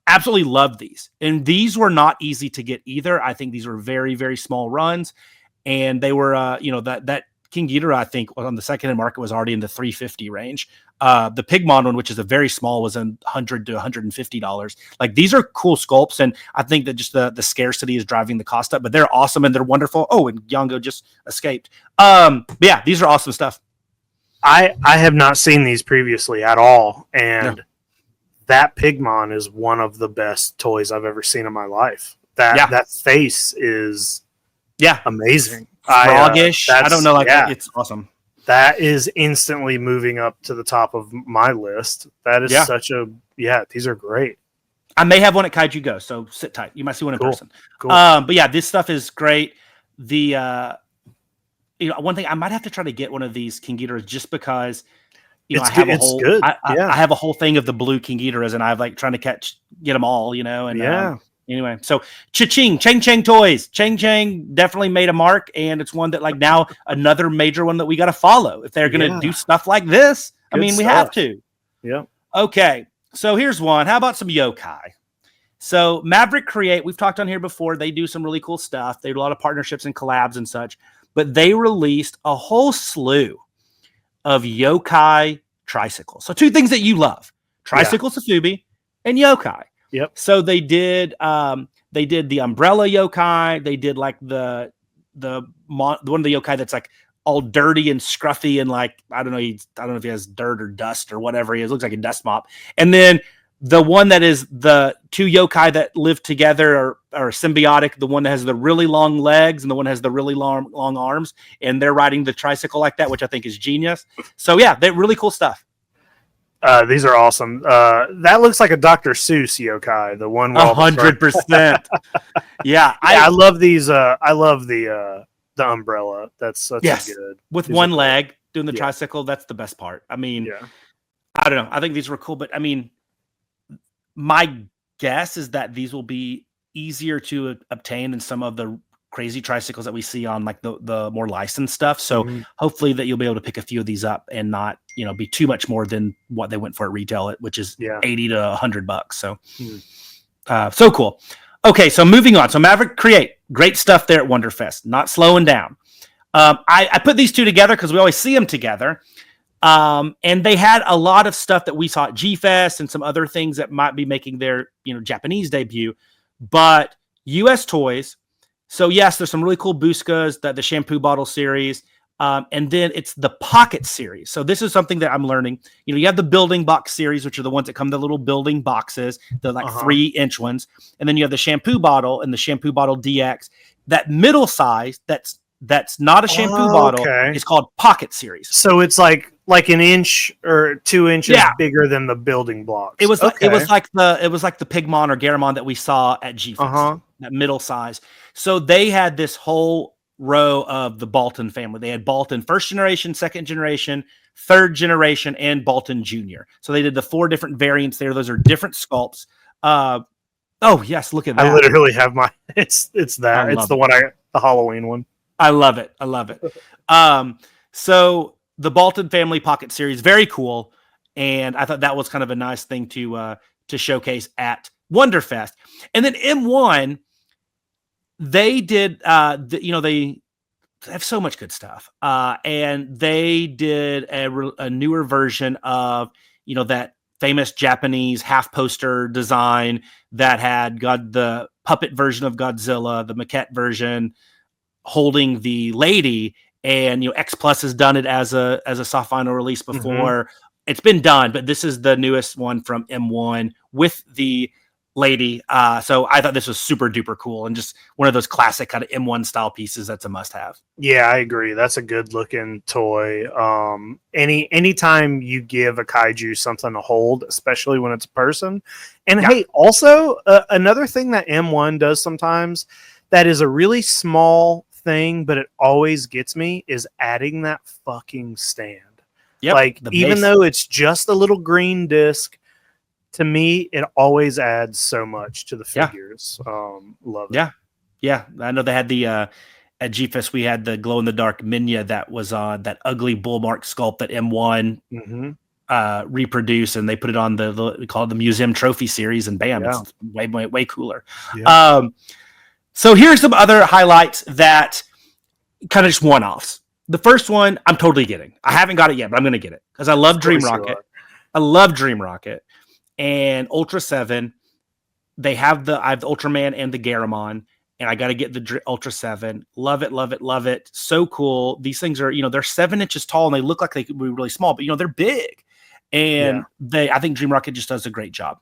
Absolutely loved these. And these were not easy to get either. I think these were very, very small runs. And they were, that King Ghidorah, I think, on the second-hand market was already in the $350 range. The Pigmon one, which is a very small, was in $100 to $150. Like, these are cool sculpts, and I think that just the scarcity is driving the cost up, but they're awesome and they're wonderful. Oh, and Yongo just escaped. But yeah, these are awesome stuff. I have not seen these previously at all, and that Pigmon is one of the best toys I've ever seen in my life. That face is amazing. Froggish. I don't know, it's awesome. That is instantly moving up to the top of my list. That is such a these are great. I may have one at Kaiju Go, so sit tight. You might see one in person. Cool. But yeah, this stuff is great. The one thing, I might have to try to get one of these King Ghidorahs just because you know, It's I have good. a It's whole, good. I have a whole thing of the blue King Ghidorahs, and I've like trying to get them all, you know, and anyway, so Chang Chang Toys. Chang Chang definitely made a mark, and it's one that like now another major one that we got to follow if they're going to do stuff like this. Good I mean, we stuff. have to. Yeah. Okay, so here's one. How about some yokai? So Maverick Create, we've talked on here before. They do some really cool stuff. They do a lot of partnerships and collabs and such, but they released a whole slew of yokai tricycles. So two things that you love: tricycle Sofubi and yokai. Yep. So they did the umbrella yokai. They did like the one of the yokai that's like all dirty and scruffy and like I don't know if he has dirt or dust or whatever he is. Looks like a dust mop. And then the one that is the two yokai that live together are symbiotic. The one that has the really long legs and the one that has the really long arms, and they're riding the tricycle like that, which I think is genius. So yeah, they're really cool stuff. These are awesome. That looks like a Dr. Seuss yokai. The one 100%. Yeah, I love these. I love the umbrella. That's such a good with one leg doing the tricycle. That's the best part. I mean, I don't know. I think these were cool, but I mean, my guess is that these will be easier to obtain than some of the crazy tricycles that we see on like the more licensed stuff. So hopefully that you'll be able to pick a few of these up and not, you know, be too much more than what they went for at retail, which is $80 to $100. So, so cool. Okay. So moving on. So Maverick Create, great stuff there at Wonderfest, not slowing down. I put these two together because we always see them together. And they had a lot of stuff that we saw at G-Fest and some other things that might be making their, you know, Japanese debut, but USToys. So yes, there's some really cool Buskas, the shampoo bottle series. And then it's the pocket series. So this is something that I'm learning. You know, you have the building box series, which are the ones that come in the little building boxes, the like 3-inch ones. And then you have the shampoo bottle and the shampoo bottle DX. That middle size, that's not a shampoo bottle. It's called pocket series. So it's like an inch or 2 inches bigger than the building blocks. It was like the Pigmon or Garamond that we saw at G-Fest, that middle size. So they had this whole row of the Balton family. They had Balton first generation, second generation, third generation, and Balton Junior. So they did the 4 different variants there. Those are different sculpts. Oh yes, look at that. I literally have my. It's that. It's the Halloween one. I love it. So the Balton family pocket series, very cool. And I thought that was kind of a nice thing to showcase at Wonderfest. And then M1, they did, they have so much good stuff. And they did a newer version of, you know, that famous Japanese half poster design that had the puppet version of Godzilla, the maquette version holding the lady. And, you know, X Plus has done it as a soft vinyl release before. It's been done, but this is the newest one from M1 with the lady. So I thought this was super duper cool and just one of those classic kind of M1 style pieces. That's a must have. Yeah, I agree. That's a good looking toy. Anytime you give a kaiju something to hold, especially when it's a person. And hey, also another thing that M1 does sometimes that is a really small thing, but it always gets me is adding that fucking stand. Like even though it's just a little green disc, to me it always adds so much to the figures. Love it. Yeah, I know they had the at G-Fest we had the glow in the dark Minya that was on that ugly bullmark sculpt that M1 reproduced, and they put it on we call it the museum trophy series, and bam, it's way cooler. So here's some other highlights that kind of just one-offs. The first one I'm totally getting. I haven't got it yet, but I'm going to get it because I love Dream Rocket. I love Dream Rocket and Ultra 7. I have the Ultraman and the Garamon, and I got to get the Ultra 7. Love it. So cool. These things are, you know, they're 7 inches tall and they look like they could be really small, but you know, they're big. And I think Dream Rocket just does a great job.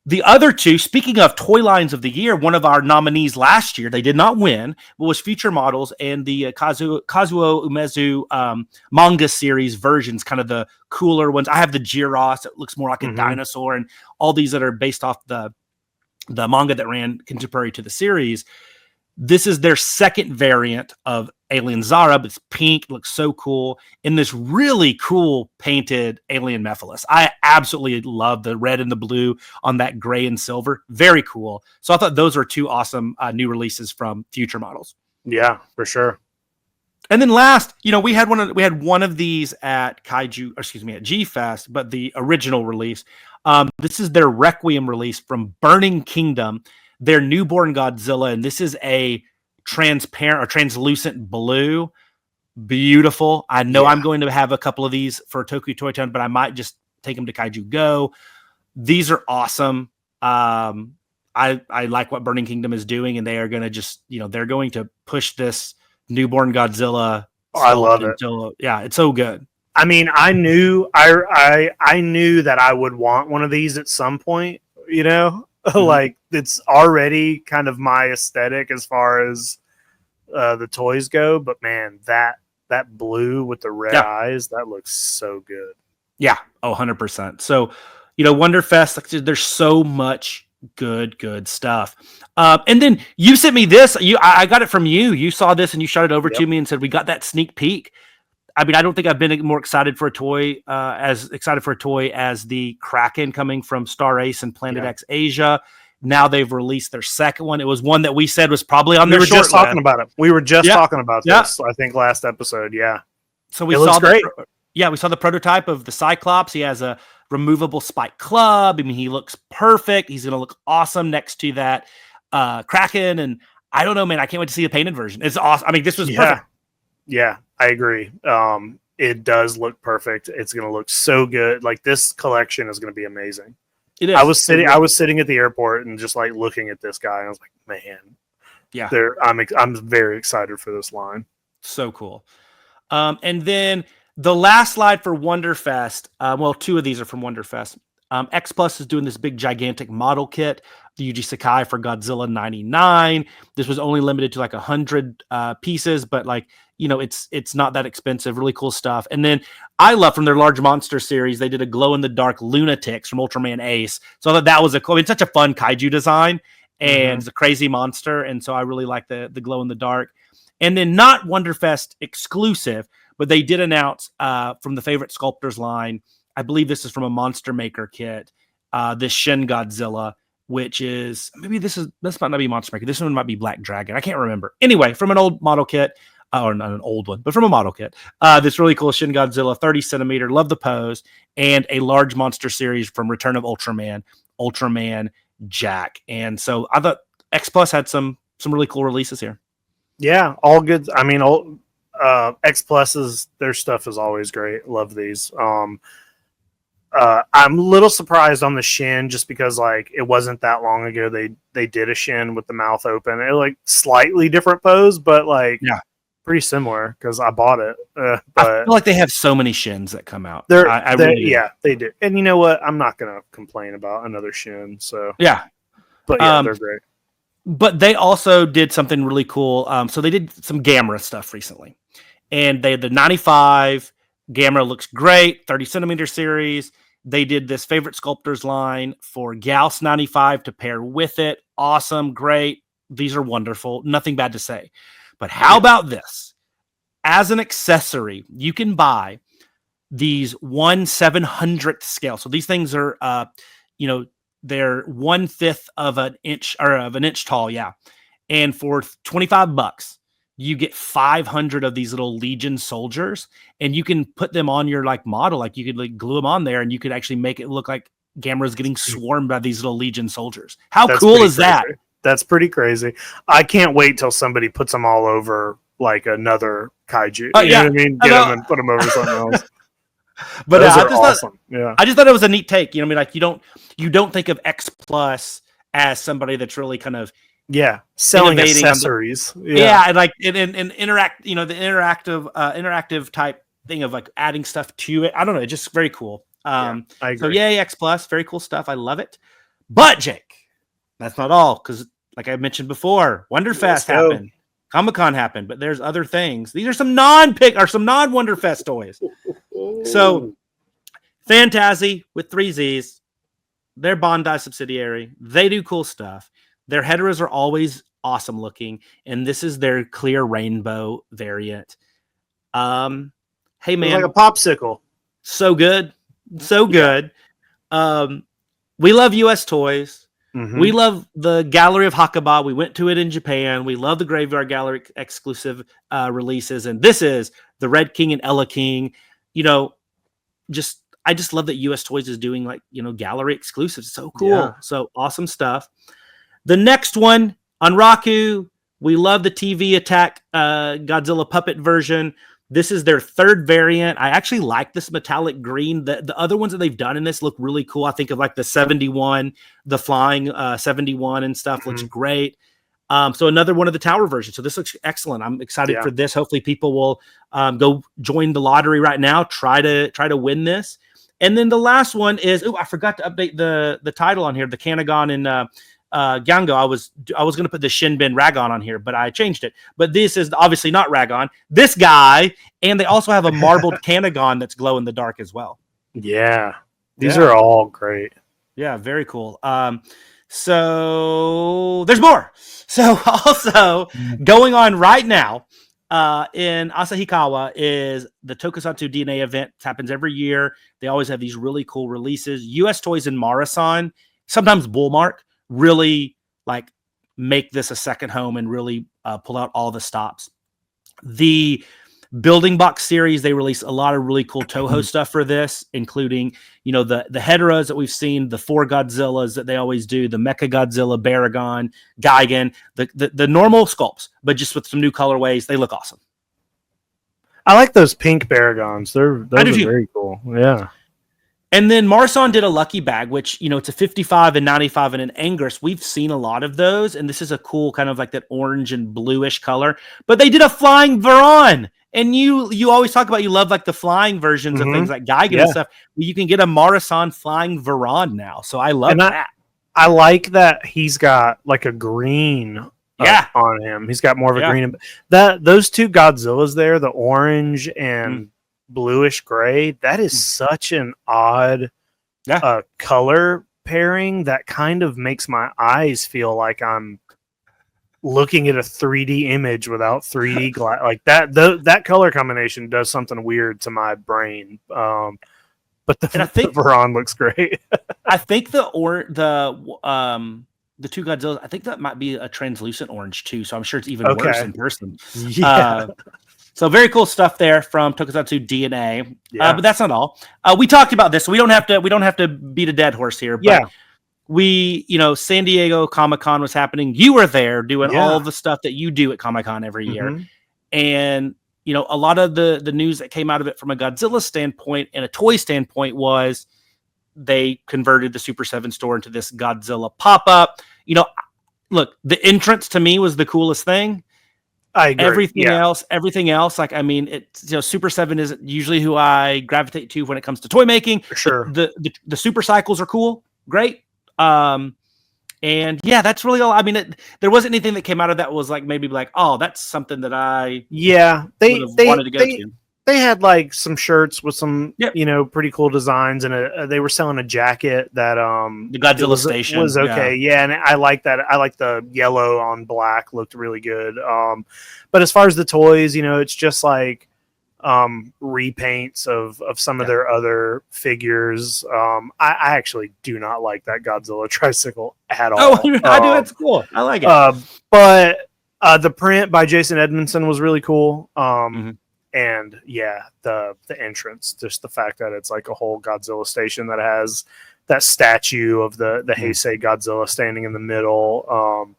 The other two, speaking of toy lines of the year, one of our nominees last year, they did not win, but was Future Models and the Kazuo Umezu manga series versions, kind of the cooler ones. I have the Jiros, it looks more like a dinosaur, and all these that are based off the manga that ran contemporary to the series. This is their second variant of Alien Zara, but it's pink. It looks so cool. In this really cool painted Alien Mephiles. I absolutely love the red and the blue on that gray and silver. Very cool. So I thought those were two awesome new releases from future models. Yeah, for sure. And then last, we had one of these at at G-Fest, but the original release. This is their Requiem release from Burning Kingdom, their newborn Godzilla, and this is a transparent or translucent blue. Beautiful. I know I'm going to have a couple of these for Tokyo Toy Town, but I might just take them to Kaiju Go. These are awesome. I like what Burning Kingdom is doing, and they are going to they're going to push this newborn Godzilla. I love it. It's so good. I mean, I knew that I would want one of these at some point, like it's already kind of my aesthetic as far as the toys go, but man, that blue with the red eyes, that looks so good. Yeah. 100%. So, Wonderfest, there's so much good stuff. And then you sent me this. I got it from you. You saw this and you shot it over to me and said, we got that sneak peek. I mean, I don't think I've been more excited for a toy, as the Kraken coming from Star Ace and Planet X Asia. Now they've released their second one. It was one that we said was probably on their short list. Talking about it. We were just talking about this, I think, last episode. Yeah. So we saw great. We saw the prototype of the Cyclops. He has a removable spike club. I mean, he looks perfect. He's going to look awesome next to that Kraken. And I don't know, man. I can't wait to see the painted version. It's awesome. I mean, this was perfect. Yeah, I agree. It does look perfect. It's going to look so good. Like, this collection is going to be amazing. It is. I was sitting at the airport and just like looking at this guy, and I was like, man, I'm very excited for this line. So cool. And then the last slide for Wonderfest. Two of these are from Wonderfest. X Plus is doing this big gigantic model kit, the Yuji Sakai for Godzilla 99. This was only limited to like 100 pieces, but it's not that expensive. Really cool stuff. And then I love from their large monster series, they did a glow in the dark Lunatics from Ultraman Ace. So I thought that was it's such a fun kaiju design, and it's a crazy monster. And so I really like the glow in the dark. And then not Wonderfest exclusive, but they did announce from the Favorite Sculptors line, I believe this is from a Monster Maker kit, this Shin Godzilla, which is this might not be Monster Maker. This one might be Black Dragon. I can't remember. Anyway, from an old model kit, or not an old one, but from a model kit, this really cool Shin Godzilla, 30 centimeter, love the pose, and a large monster series from Return of Ultraman Jack. And so I thought X Plus had some really cool releases here. Yeah, all good. I mean, X Pluses, their stuff is always great. Love these. I'm a little surprised on the Shin, just because it wasn't that long ago they did a Shin with the mouth open. It slightly different pose, but pretty similar because I bought it. But I feel like they have so many Shins that come out. They do. And you know what? I'm not gonna complain about another Shin. So but they're great. But they also did something really cool. So they did some Gamera stuff recently, and they had the 95 Gamera looks great, 30 centimeter series. They did this Favorite Sculptors line for Gauss 95 to pair with it. Awesome, great. These are wonderful. Nothing bad to say. But how about this? As an accessory, you can buy these 1/700th scale. So these things are, they're 1/5 of an inch or of an inch tall. Yeah. And for $25, you get 500 of these little Legion soldiers, and you can put them on your model. You could glue them on there, and you could actually make it look like Gamera's getting swarmed by these little Legion soldiers. How cool is that? That's pretty crazy. I can't wait till somebody puts them all over another kaiju. You know what I mean? Get them and put them over something else. But those are awesome. I just thought it was a neat take. You don't think of X Plus as somebody that's really kind of selling accessories. And interact. The interactive type thing of adding stuff to it. I don't know. It's just very cool. I agree. So yay, X Plus, very cool stuff. I love it. But Jake, that's not all, because like I mentioned before, Wonderfest happened, Comic-Con happened, but there's other things. These are some non-Wonderfest toys. So Fantasy with 3 Z's, they're Bandai subsidiary. They do cool stuff. Their headers are always awesome looking. And this is their clear rainbow variant. Hey It's man, like a popsicle. so good. So good. We love USToys. Mhm. We love the Gallery of Hakuba. We went to it in Japan. We love the Graveyard Gallery exclusive releases. And this is the Red King and Ella King. You know, I just love that USToys is doing like, you know, gallery exclusives. So cool. Yeah. So awesome stuff. The next one on Raku, we love the TV Attack Godzilla puppet version. This is their third variant. I actually like this metallic green. The other ones that they've done in this look really cool. I think of like the 71, the flying 71 and stuff looks great. So another one of the tower versions. So this looks excellent. I'm excited for this. Hopefully people will go join the lottery right now. Try to win this. And then the last one is, I forgot to update the title on here. The Kanagon and Gyango. I was going to put the Shinbin Ragon on here, but I changed it. But this is obviously not Ragon. This guy, and they also have a marbled Kanagon that's glow in the dark as well. Yeah. These are all great. Yeah, very cool. So there's more. So also going on right now in Asahikawa is the Tokusatsu DNA event. It happens every year. They always have these really cool releases. USToys and Marusan, sometimes Bullmark, really like make this a second home and really pull out all the stops. The Building Box series, they release a lot of really cool Toho stuff for this, including, you know, the Heteras that we've seen, the 4 Godzillas that they always do, the Mecha Godzilla, Baragon, Gigan, the normal sculpts, but just with some new colorways. They look awesome. I like those pink Baragons. Those are very cool. Yeah. And then Marusan did a lucky bag, which, you know, it's a 55 and 95 and an Angus. We've seen a lot of those, and this is a cool kind of like that orange and bluish color. But they did a flying Varan. And you always talk about you love like the flying versions of things like Gigan and stuff. You can get a Marusan flying Varan now. So I love that. I like that he's got like a green on him. He's got more of a green. Those 2 Godzillas there, the orange and bluish gray, that is such an odd color pairing that kind of makes my eyes feel like I'm looking at a 3D image without 3D glass. Like that color combination does something weird to my brain. But the Varan looks great. I think the 2 Godzillas, I think that might be a translucent orange too. So I'm sure it's even worse in person. Yeah. So very cool stuff there from Tokusatsu DNA. But that's not all. We talked about this, so we don't have to beat a dead horse here. But San Diego Comic-Con was happening. You were there doing all the stuff that you do at Comic-Con every year. And, you know, a lot of the news that came out of it from a Godzilla standpoint and a toy standpoint was they converted the Super 7 store into this Godzilla pop-up. You know, look, the entrance to me was the coolest thing. I agree. Everything else, like, I mean, it's, you know, Super 7 isn't usually who I gravitate to when it comes to toy making. Sure. The super cycles are cool. Great. And yeah, that's really all. I mean, there wasn't anything that came out of that was like, maybe like, oh, that's something that I they wanted to go to. They had like some shirts with some, you know, pretty cool designs, and they were selling a jacket that the Godzilla station was okay. Yeah, and I like that. I like the yellow on black, looked really good. But as far as the toys, you know, it's just like repaints of some of their other figures. I actually do not like that Godzilla tricycle at all. Oh, I do. It's cool. I like it. But the print by Jason Edmondson was really cool. And yeah, the entrance, just the fact that it's like a whole Godzilla station that has that statue of the Heisei Godzilla standing in the middle.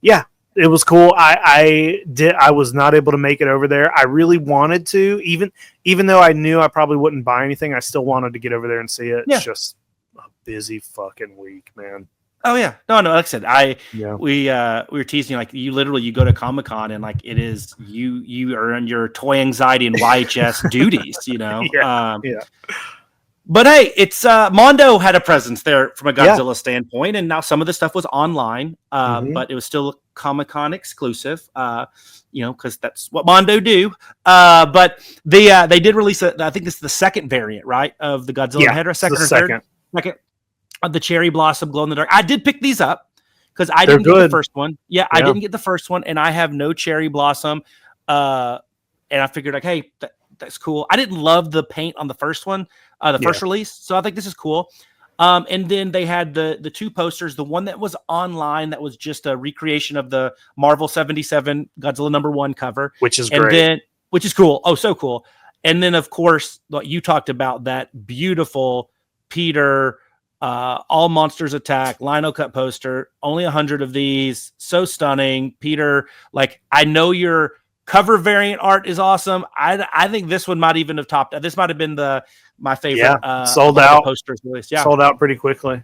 Yeah, it was cool. I was not able to make it over there. I really wanted to, even though I knew I probably wouldn't buy anything, I still wanted to get over there and see it. It's just a busy fucking week, man. Oh yeah, no. Like I said, we were teasing, like, you go to Comic-Con and like it is you are on your toy anxiety and YHS duties, you know. But hey, it's Mondo had a presence there from a Godzilla standpoint, and now some of the stuff was online, but it was still Comic-Con exclusive, you know, because that's what Mondo do. But they did release I think this is the second variant, right, of the Godzilla Hedra, second or third? Second. The cherry blossom glow in the dark. I did pick these up because I didn't get the first one. Yeah, I didn't get the first one, and I have no Cherry Blossom. And I figured like, hey, that's cool. I didn't love the paint on the first one, the first release, so I think this is cool. And then they had the two posters, the one that was online that was just a recreation of the Marvel 77 Godzilla #1 cover, which is great. Which is cool. Oh, so cool. And then of course, what you talked about, that beautiful Peter All Monsters Attack lino cut poster, only 100 of these, so stunning. Peter, like, I know your cover variant art is awesome. I think this one might even have topped. This might have been my favorite. Sold out posters released. Yeah, sold out pretty quickly.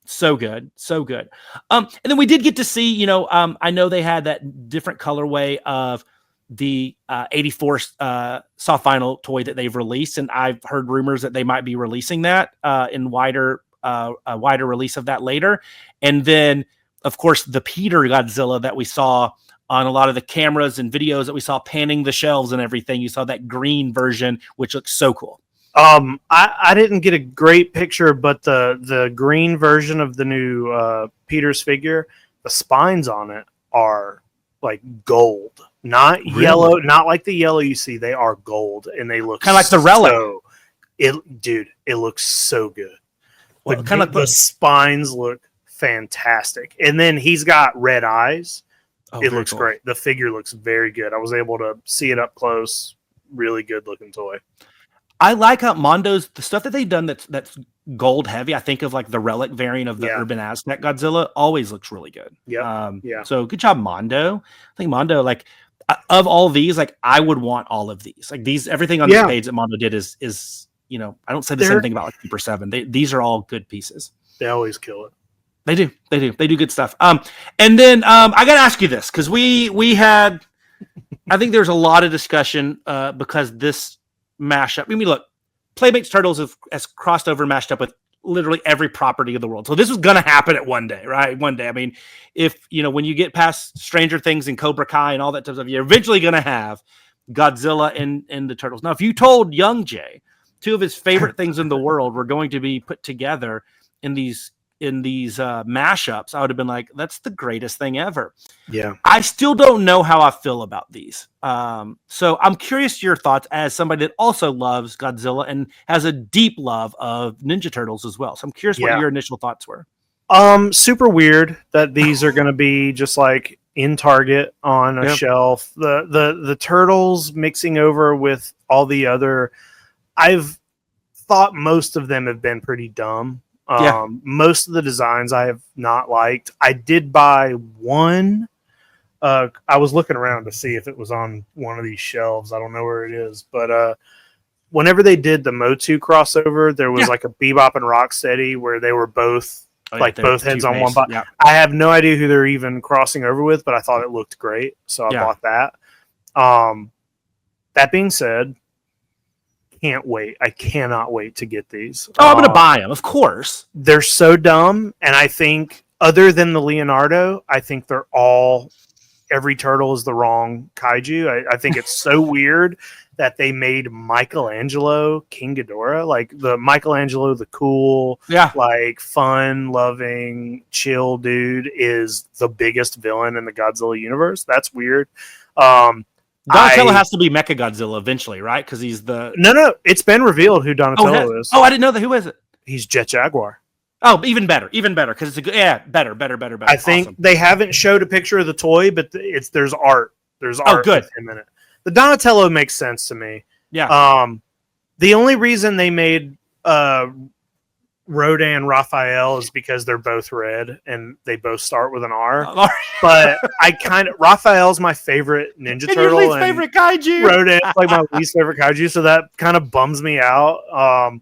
So good, so good. And then we did get to see. I know they had that different colorway of the 84 soft vinyl toy that they've released, and I've heard rumors that they might be releasing that in a wider release of that later. And then, of course, the Peter Godzilla that we saw on a lot of the cameras and videos that we saw panning the shelves and everything. You saw that green version, which looks so cool. I didn't get a great picture, but the green version of the new Peter's figure, the spines on it are like gold, not yellow, not like the yellow you see. They are gold, and they look kind of like the relic. It looks so good. Well, kind of the spines look fantastic, and then he's got red eyes. Oh, it looks great. The figure looks very good. I was able to see it up close. Really good looking toy. I like how Mondo's, the stuff that they've done that's gold heavy. I think of like the relic variant of the Urban Aztec Godzilla always looks really good. Yeah. So good job, Mondo. I think Mondo, like, of all these, like, I would want all of these. Like, these, everything on this page that Mondo did is I don't say the same thing about like Super 7. These are all good pieces. They always kill it. They do good stuff. And then I got to ask you this, because we had, I think there's a lot of discussion because this mashup. I mean, look, Playmates Turtles has crossed over and mashed up with literally every property of the world. So this was going to happen at one day, right? One day. I mean, if, when you get past Stranger Things and Cobra Kai and all that stuff, you're eventually going to have Godzilla and the Turtles. Now, if you told young Jay two of his favorite things in the world were going to be put together in these mashups, I would have been like, that's the greatest thing ever. Yeah. I still don't know how I feel about these. So I'm curious your thoughts as somebody that also loves Godzilla and has a deep love of Ninja Turtles as well. So I'm curious what your initial thoughts were. Super weird that these are going to be just like in Target on a shelf. The Turtles mixing over with all the other, I've thought most of them have been pretty dumb. Most of the designs I have not liked. I did buy one. I was looking around to see if it was on one of these shelves. I don't know where it is, but whenever they did the Motu crossover, there was like a Bebop and Rocksteady where they were both both heads on one body. I have no idea who they're even crossing over with, but I thought it looked great, so I bought that. That being said, can't wait. I cannot wait to get these. Oh, I'm going to buy them, of course. They're so dumb, and I think other than the Leonardo, I think they're all, every turtle is the wrong kaiju. I think it's so weird that they made Michelangelo King Ghidorah. Like, the Michelangelo, the cool, like, fun, loving, chill dude is the biggest villain in the Godzilla universe. That's weird. Donatello has to be Mechagodzilla eventually, right? Because he's the... No. It's been revealed who Donatello is. Oh, I didn't know that. Who is it? He's Jet Jaguar. Oh, even better. Because it's a good... Yeah, better. I think they haven't showed a picture of the toy, but there's art. There's art good. with him in it. The Donatello makes sense to me. Yeah. The only reason they made Rodan Raphael is because they're both red and they both start with an R. But Raphael's my favorite Ninja Turtle. Your least favorite kaiju. Rodan's like my least favorite kaiju, so that kind of bums me out.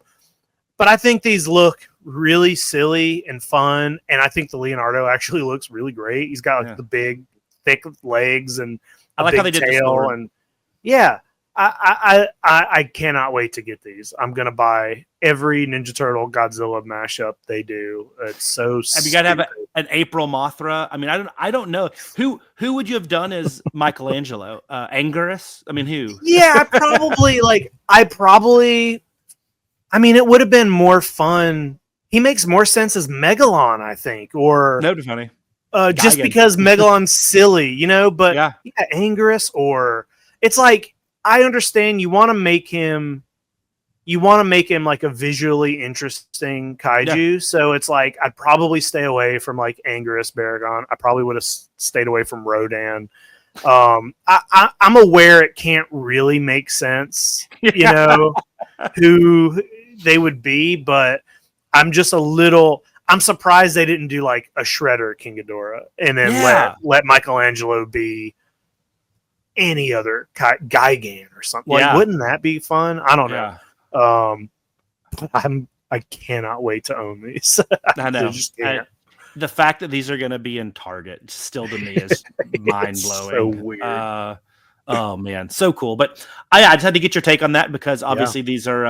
But I think these look really silly and fun, and I think the Leonardo actually looks really great. He's got like the big, thick legs and I like big how they did tail, and I cannot wait to get these. I'm gonna buy every Ninja Turtle Godzilla mashup they do. It's so. Have you got to have an April Mothra? I mean, I don't know who would you have done as Michelangelo? Anguirus? I mean, who? Yeah, I mean, it would have been more fun. He makes more sense as Megalon, I think, or no, funny. just because Megalon's silly, you know. But yeah, Anguirus, or it's like, I understand you want to make him like a visually interesting kaiju. So it's like, I'd probably stay away from like Anguirus, Baragon. I probably would have stayed away from Rodan. I'm aware it can't really make sense, you know, who they would be, but I'm just I'm surprised they didn't do like a Shredder King Ghidorah and then let Michelangelo be any other Gigan or something. Like, wouldn't that be fun? I don't know. I cannot wait to own these. I know. The fact that these are going to be in Target still to me is mind blowing. So weird. Oh man, so cool. But I just had to get your take on that, because obviously these are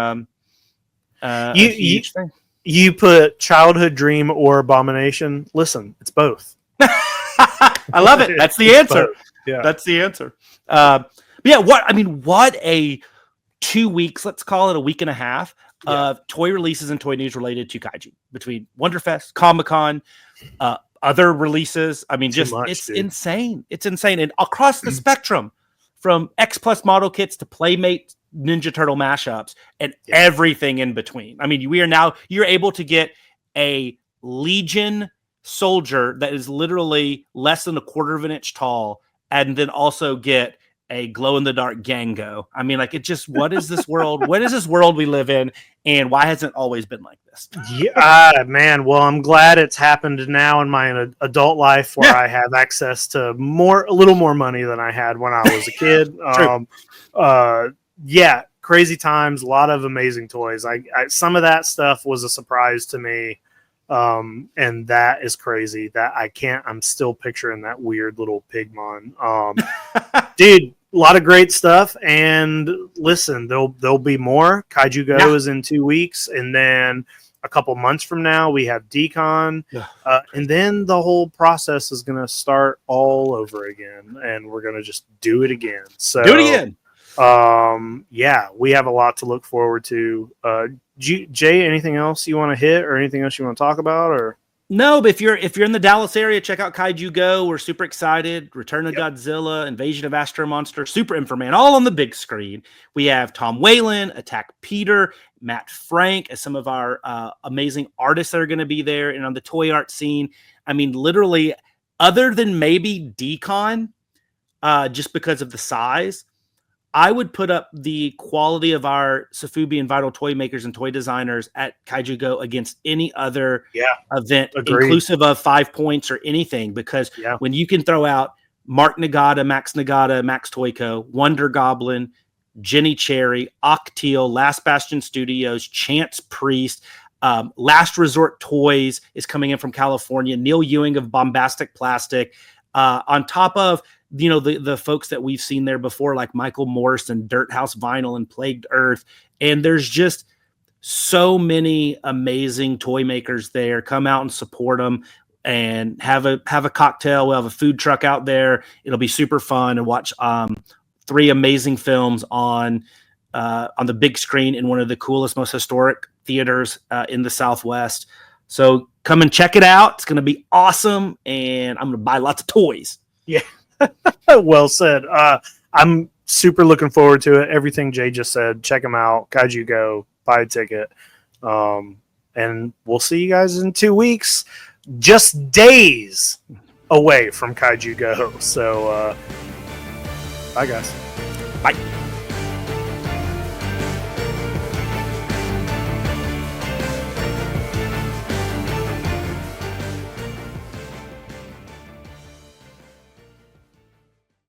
a huge thing. You put childhood dream or abomination. Listen, it's both. I love it. That's the answer. Yeah, that's the answer. What a 2 weeks, let's call it a week and a half of toy releases and toy news related to kaiju, between Wonderfest, Comic-Con, other releases. I mean, it's insane. It's insane. And across the spectrum, from X Plus model kits to Playmates, Ninja Turtle mashups, and everything in between. I mean, you're able to get a Legion soldier that is literally less than 1/4 of an inch tall, and then also get a glow-in-the-dark Gango. I mean, like, it just, what is this world? What is this world we live in, and why hasn't it always been like this? Yeah, man. Well, I'm glad it's happened now in my adult life, where I have access to a little more money than I had when I was a kid. Crazy times, a lot of amazing toys. Some of that stuff was a surprise to me. And that is crazy that I'm still picturing that weird little Pigmon. Dude, a lot of great stuff. And listen, there'll be more. Kaiju Go is in 2 weeks, and then a couple months from now we have Decon, and then the whole process is going to start all over again, and we're going to just do it again. So do it again. We have a lot to look forward to. Jay, anything else you want to hit, or anything else you want to talk about? Or no, but if you're in the Dallas area, check out Kaiju Go. We're super excited. Return of Godzilla, Invasion of Astro Monster, Super Inframan, all on the big screen. We have Tom Whalen, Attack Peter, Matt Frank as some of our amazing artists that are going to be there, and on the toy art scene. I mean, literally, other than maybe Decon, just because of the size, I would put up the quality of our Sofubi and Vital toy makers and toy designers at Kaiju Go against any other event, inclusive of 5 points or anything, because when you can throw out Mark Nagata, Max Toyco, Wonder Goblin, Jenny Cherry, Octeal, Last Bastion Studios, Chance Priest, Last Resort Toys is coming in from California, Neil Ewing of Bombastic Plastic, on top of the folks that we've seen there before, like Michael Morse and Dirt House Vinyl and Plagued Earth. And there's just so many amazing toy makers there. Come out and support them and have a cocktail. We'll have a food truck out there. It'll be super fun, and watch 3 amazing films on the big screen in one of the coolest, most historic theaters in the Southwest. So come and check it out. It's going to be awesome, and I'm going to buy lots of toys. Yeah. Well said. I'm super looking forward to it. Everything Jay just said, check them out. Kaiju Go, buy a ticket. And we'll see you guys in 2 weeks. Just days away from Kaiju Go. So, bye guys. Bye.